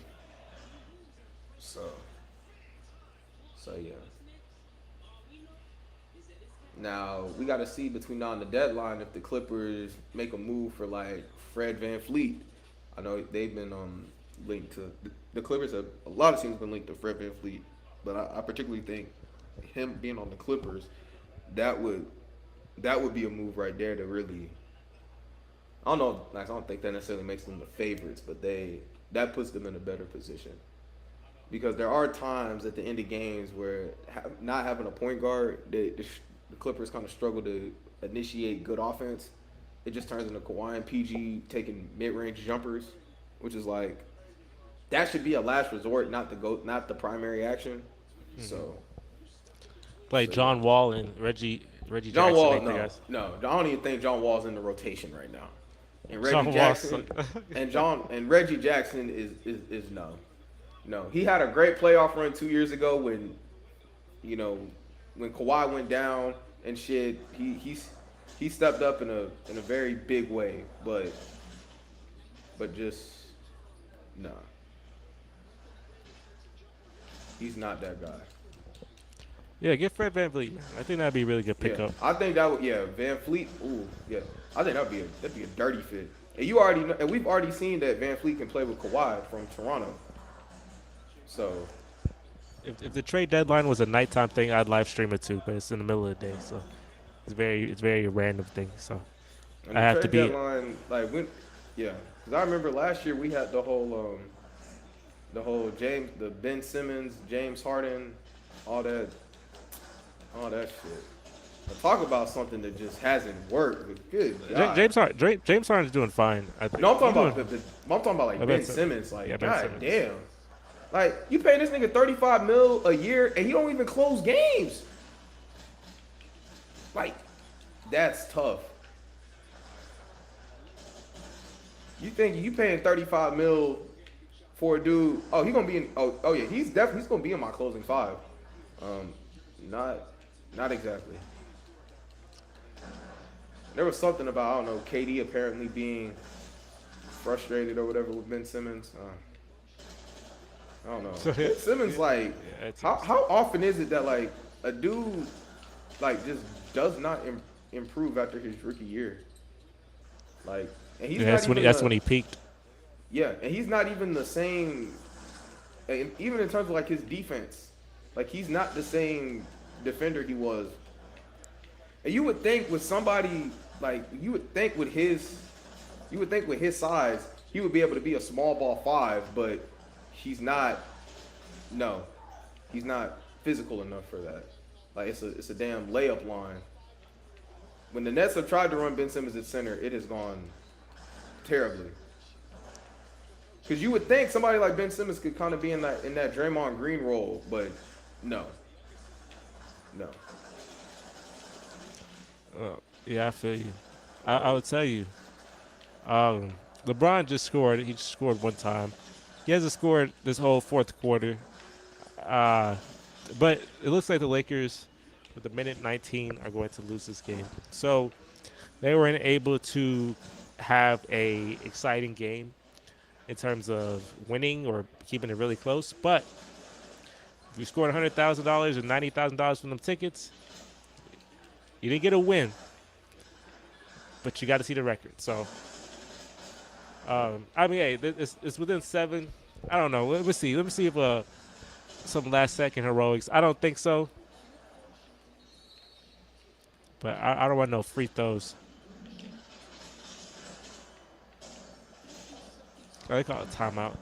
So yeah. Now we got to see between now and the deadline if the Clippers make a move for like Fred VanVleet. I know they've been linked to the Clippers. A lot of teams have been linked to Fred VanVleet, but I particularly think him being on the Clippers, that would that would be a move right there to really. I don't know. Like, I don't think that necessarily makes them the favorites, but that puts them in a better position because there are times at the end of games where not having a point guard, the Clippers kind of struggle to initiate good offense. It just turns into Kawhi and PG taking mid-range jumpers, which is like that should be a last resort, not the primary action. Mm-hmm. So, Like yeah. John Wall and Reggie John Jackson Wall, ain't the guys. no, I don't even think John Wall's in the rotation right now. And Reggie John Wall. Jackson and Reggie Jackson is no, no. He had a great playoff run 2 years ago when, you know, when Kawhi went down and shit. He stepped up in a very big way, but just nah. He's not that guy. Yeah, get Fred VanVleet. I think that'd be a really good Yeah, pickup. I think that would. Yeah, Van Fleet. Ooh, yeah. I think that'd be a dirty fit. And and we've already seen that Van Fleet can play with Kawhi from Toronto. So If the trade deadline was a nighttime thing, I'd live stream it too. But it's in the middle of the day, so it's very random thing. So and I the have to trade be. deadline, like when, yeah, because I remember last year we had the whole the Ben Simmons, James Harden, all that shit. But talk about something that just hasn't worked. Good God. James Harden's doing fine. I think. No, I'm talking He's about doing- I'm talking about like Oh, Ben Ben Sim- Simmons. Like, yeah, Ben God Simmons. damn. Like, you pay this nigga 35 mil a year and he don't even close games. Like, that's tough. You think you paying 35 mil for a dude? Oh, he gonna be in. Oh yeah, he's gonna be in my closing five. Um, not exactly. There was something about, I don't know, KD apparently being frustrated or whatever with Ben Simmons. I don't know. Ben Simmons, like, how often is it that like a dude like just does not improve after his rookie year? Like, and he's Yeah, that's when he peaked. yeah, and he's not even the same. And even in terms of like his defense, like he's not the same defender he was. And you would think with somebody like you would think with his size, he would be able to be a small ball five, but he's not. No, he's not physical enough for that. Like it's a damn layup line. When the Nets have tried to run Ben Simmons at center, it has gone terribly. Because you would think somebody like Ben Simmons could kind of be in that Draymond Green role, but no. Yeah, I feel you. I would tell you. LeBron just scored. He just scored one time. He hasn't scored this whole fourth quarter. But it looks like the Lakers, with the minute 19, are going to lose this game. So they weren't able to have a exciting game in terms of winning or keeping it really close. But if you scored $100,000 or $90,000 from them tickets, you didn't get a win, but you got to see the record. So, I mean, hey, it's within 7. I don't know. Let me see. Let me see if some last-second heroics. I don't think so. But I don't want no free throws. Oh, they call it timeout.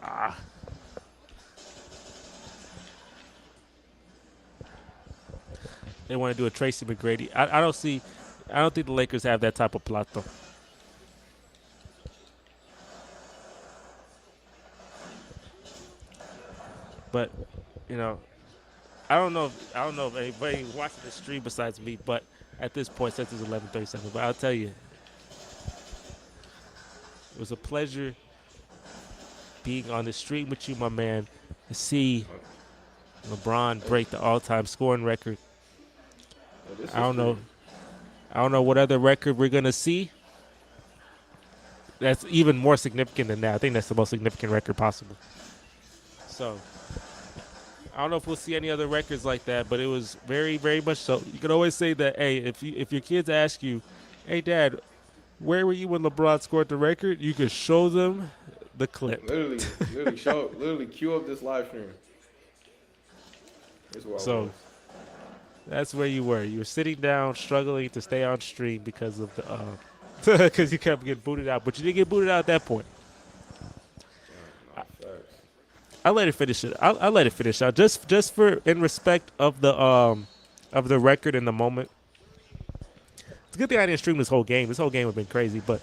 They want to do a Tracy McGrady. I don't think the Lakers have that type of plot though. But, I don't know if anybody watching the stream besides me, but at this point, since it's 11:37, but I'll tell you, it was a pleasure being on the stream with you, my man, to see LeBron break the all-time scoring record. I don't know what other record we're gonna see. That's even more significant than that. I think that's the most significant record possible. So I don't know if we'll see any other records like that, but it was very, very much so. You can always say that, hey, if your kids ask you, hey, Dad, where were you when LeBron scored the record? You could show them the clip. Literally cue up this live stream. Here's where I was. That's where you were. You were sitting down, struggling to stay on stream because of the because you kept getting booted out. But you didn't get booted out at that point. No facts. I let it finish it. I let it finish out just for in respect of the record in the moment. It's a good thing I didn't stream this whole game. This whole game would have been crazy, but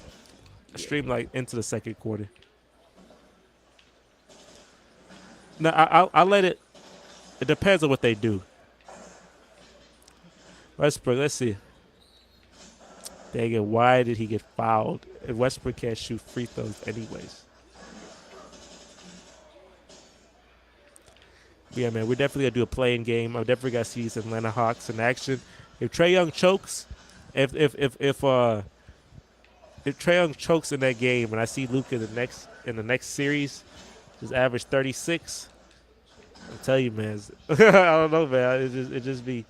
I Yeah. streamed like into the second quarter. No, I let it. It depends on what they do. Westbrook, let's see. Dang it, why did he get fouled? And Westbrook can't shoot free throws anyways. Yeah, man, we're definitely gonna do a playing game. I'm definitely gonna see these Atlanta Hawks in action. If Trae Young chokes, if if Trae Young chokes in that game, and I see Luka in the next series, just average 36. I'll tell you, man. I don't know, man. It just be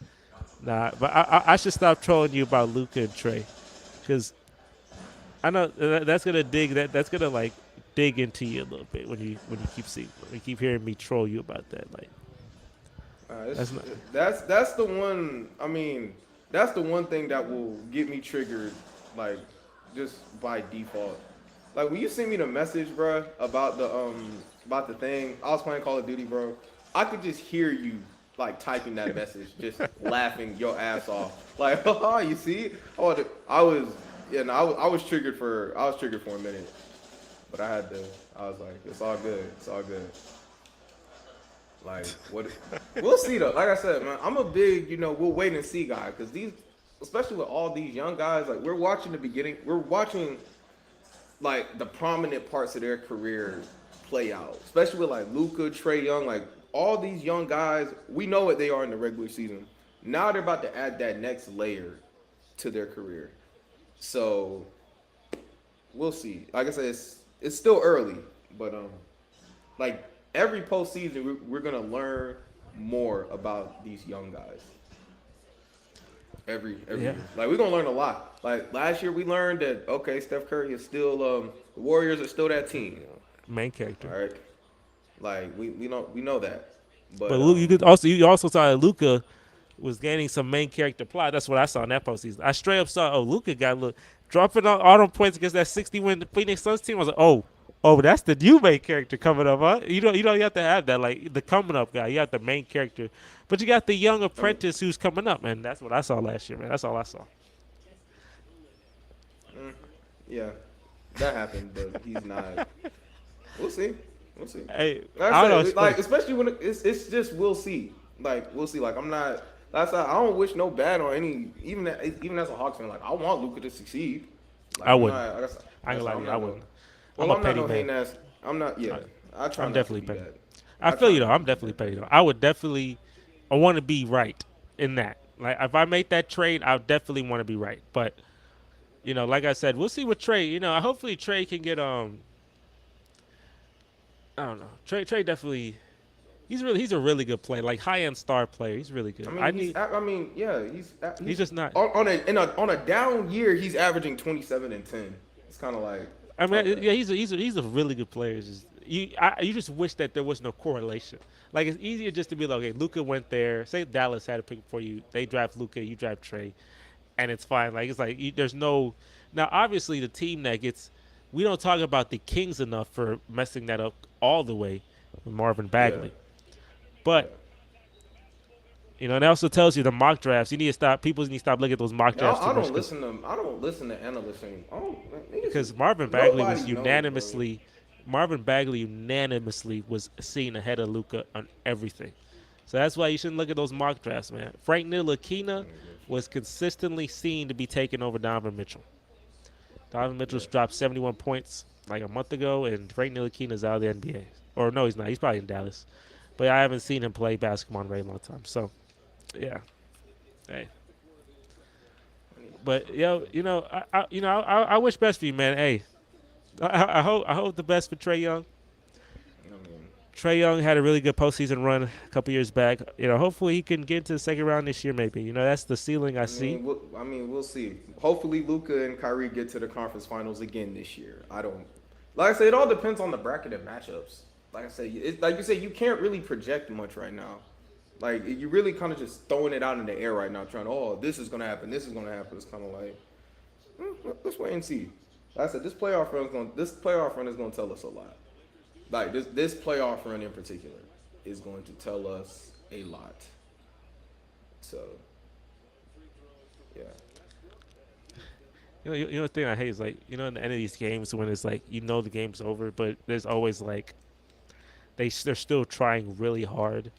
nah. But I should stop trolling you about Luka and Trey, because I know that's gonna that's gonna like dig into you a little bit when you keep seeing when you keep hearing me troll you about that. Like It's, that's not. that's the one. I mean, that's the one thing that will get me triggered, like just by default. Like when you send me the message, bro, about the thing. I was playing Call of Duty, bro. I could just hear you like typing that message, just laughing your ass off. Like, oh, you see? I was, yeah, no, I was triggered for a minute, but I had to. I was like, it's all good. It's all good. Like what? We'll see though. Like I said, man, I'm a big, we'll wait and see guy because these, especially with all these young guys, like we're watching the beginning. We're watching like the prominent parts of their career play out, especially with like Luca, Trey Young, like all these young guys. We know what they are in the regular season. Now they're about to add that next layer to their career. So we'll see. Like I said, it's still early, but like every postseason, we're gonna learn more about these young guys. Every Yeah, year, like we're gonna learn a lot. Like last year, we learned that okay, Steph Curry is still the Warriors are still that team. main character. All right, like we know that, But but Luke, you also saw that Luca was gaining some main character plot. That's what I saw in that postseason. I straight up saw Luca got look dropping all them points against that 60-win Phoenix Suns team. I was like, that's the new main character coming up, huh? You have to have that like the coming up guy. You have the main character, but you got the young I mean, apprentice who's coming up, man. That's what I saw last year, man. That's all I saw. mm, yeah, that happened, but he's not. We'll see. We'll see. Hey, Like I I don't know. said, like especially when it's just we'll see. Like we'll see. Like I'm not. That's not, I don't wish no bad on any. Even as a Hawks fan, like I want Luka to succeed. Like I I'm wouldn't. not. I ain't That's gonna lie I'm to you. I not no. wouldn't. I'm Well, a I'm not petty no man. hating ass. I'm not. Yeah, I try I'm not to definitely be petty. that. I I feel try you though. not to I'm be definitely that. petty though. I would definitely. I want to be right in that. Like if I make that trade, I definitely want to be right. But like I said, we'll see what Trey. Hopefully Trey can get. I don't know. Trey definitely. He's a really good player. Like high end star player. He's really good. I I mean, need. I mean, yeah, He's he's just not. on a down year. He's averaging 27 and 10. It's kind of like I mean, okay. yeah, he's a really good player. It's just, you just wish that there was no correlation. Like it's easier just to be like, okay, Luca went there. Say Dallas had a pick for you. They draft Luca, you draft Trey, and it's fine. Like it's like there's no. Now, obviously, the team that gets, we don't talk about the Kings enough for messing that up all the way with Marvin Yeah, Bagley. yeah. But and it also tells you the mock drafts. You need to stop. People need to stop looking at those mock Now drafts too much I don't listen to analysts anymore. because Marvin Bagley Nobody was knows, bro. unanimously was seen ahead of Luca on everything. So that's why you shouldn't look at those mock drafts, man. Frank Ntilikina was consistently seen to be taking over Donovan Mitchell. Donovan Mitchell's Yeah, dropped 71 points like a month ago, and Frank Ntilikina's out of the NBA. Or no, he's not. He's probably in Dallas. But I haven't seen him play basketball in a very long time. So, yeah. Hey. But I wish best for you, man. Hey, I hope the best for Trey Young. I mean, Trey Young had a really good postseason run a couple years back. Hopefully he can get into the second round this year. Maybe that's the ceiling I see. we'll see. Hopefully, Luca and Kyrie get to the conference finals again this year. I don't. Like I said, it all depends on the bracket and matchups. Like I said, like you said, you can't really project much right now. Like you really kind of just throwing it out in the air right now, trying. Oh, this is gonna happen. This is gonna happen. It's kind of like let's wait and see. Like I said, this playoff run is gonna tell us a lot. Like this playoff run in particular is going to tell us a lot. So yeah. You know the thing I hate is like in the end of these games when it's like the game's over, but there's always like they're still trying really hard,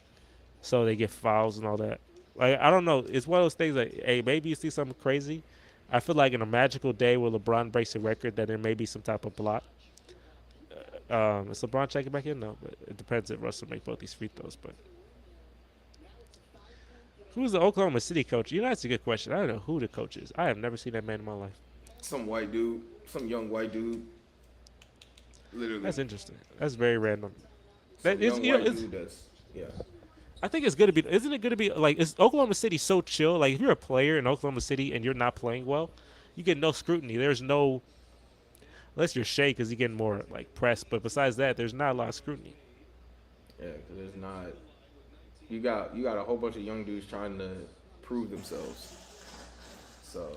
so they get fouls and all that. Like I don't know, it's one of those things like hey maybe you see something crazy. I feel like in a magical day where LeBron breaks a record that there may be some type of block. Is LeBron checking back in? No, but it depends if Russell make both these free throws. But who's the Oklahoma City coach? That's a good question. I don't know who the coach is. I have never seen that man in my life. Some white dude, some young white dude, literally. That's interesting. That's very random. Some That is, young white dude that's yeah. I think it's good to be. Isn't it good to be like? Is Oklahoma City so chill? Like if you're a player in Oklahoma City and you're not playing well, you get no scrutiny. There's no, unless you're Shea because you getting more like press. But besides that, there's not a lot of scrutiny. Yeah, because there's not. You got a whole bunch of young dudes trying to prove themselves. So.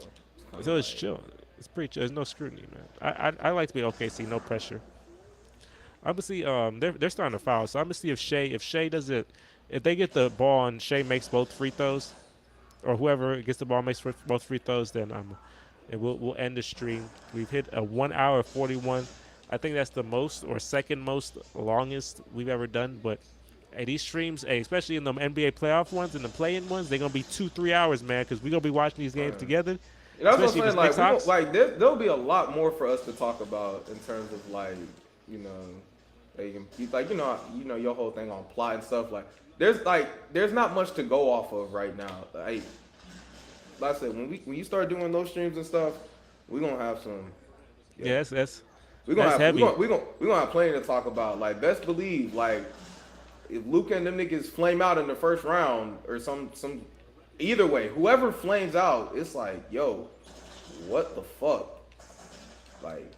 So it's chill. It's pretty chill. There's no scrutiny, man. I like to be OKC, no pressure. I'm gonna see. They're starting to foul, so I'm gonna see if Shea doesn't, if they get the ball and Shea makes both free throws, or whoever gets the ball makes both free throws, then and we'll end the stream. We've hit a 1 hour 41. I think that's the most or second most longest we've ever done. But hey, these streams, hey, especially in the NBA playoff ones and the play-in ones, they're gonna be 2-3 hours, man, because we're gonna be watching these games together. That's what I'm saying. Especially if it's Knicks Hawks. There'll be a lot more for us to talk about in terms of like, you know, your whole thing on plot and stuff. There's not much to go off of right now. Like I said, when you start doing those streams and stuff, we're gonna have some. Yeah, that's we're gonna have heavy. we're gonna have plenty to talk about. Like best believe, like if Luka and them niggas flame out in the first round or some either way, whoever flames out, it's like, yo, what the fuck? Like,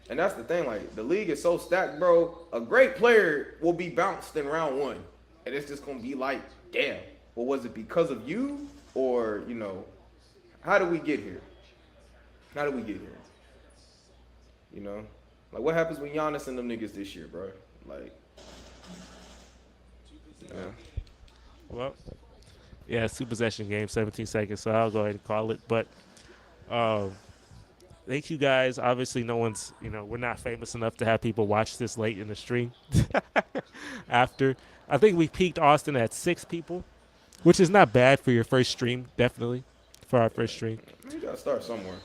and that's the thing, like, the league is so stacked, bro. A great player will be bounced in round one. And it's just gonna be like, damn, well, was it because of you? Or, how did we get here? How did we get here? Like, what happens when Giannis and them niggas this year, bro? Like, Well, yeah, it's two possession game, 17 seconds, so I'll go ahead and call it. But thank you guys. Obviously, no one's, we're not famous enough to have people watch this late in the stream. After, I think we peaked Austin at 6 people, which is not bad for your first stream, definitely, for our first stream. You gotta start somewhere.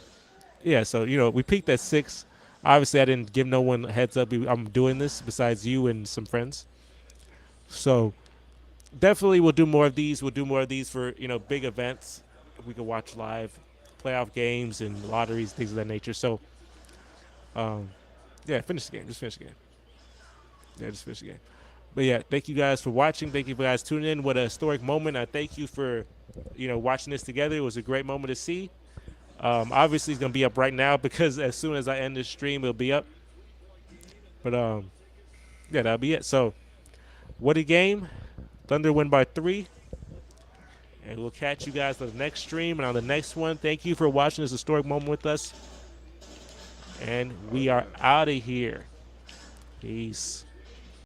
Yeah, so, we peaked at 6. Obviously, I didn't give no one a heads up I'm doing this besides you and some friends. So definitely we'll do more of these. We'll do more of these for, big events. We can watch live playoff games and lotteries, things of that nature. So, yeah, finish the game. Just finish the game. Yeah, just finish the game. But, yeah, thank you guys for watching. Thank you for guys tuning in. What a historic moment. I thank you for, watching this together. It was a great moment to see. Obviously, it's going to be up right now because as soon as I end this stream, it'll be up. But, yeah, that'll be it. So, what a game. Thunder win by 3. And we'll catch you guys on the next stream and on the next one. Thank you for watching this historic moment with us. And we are out of here. Peace.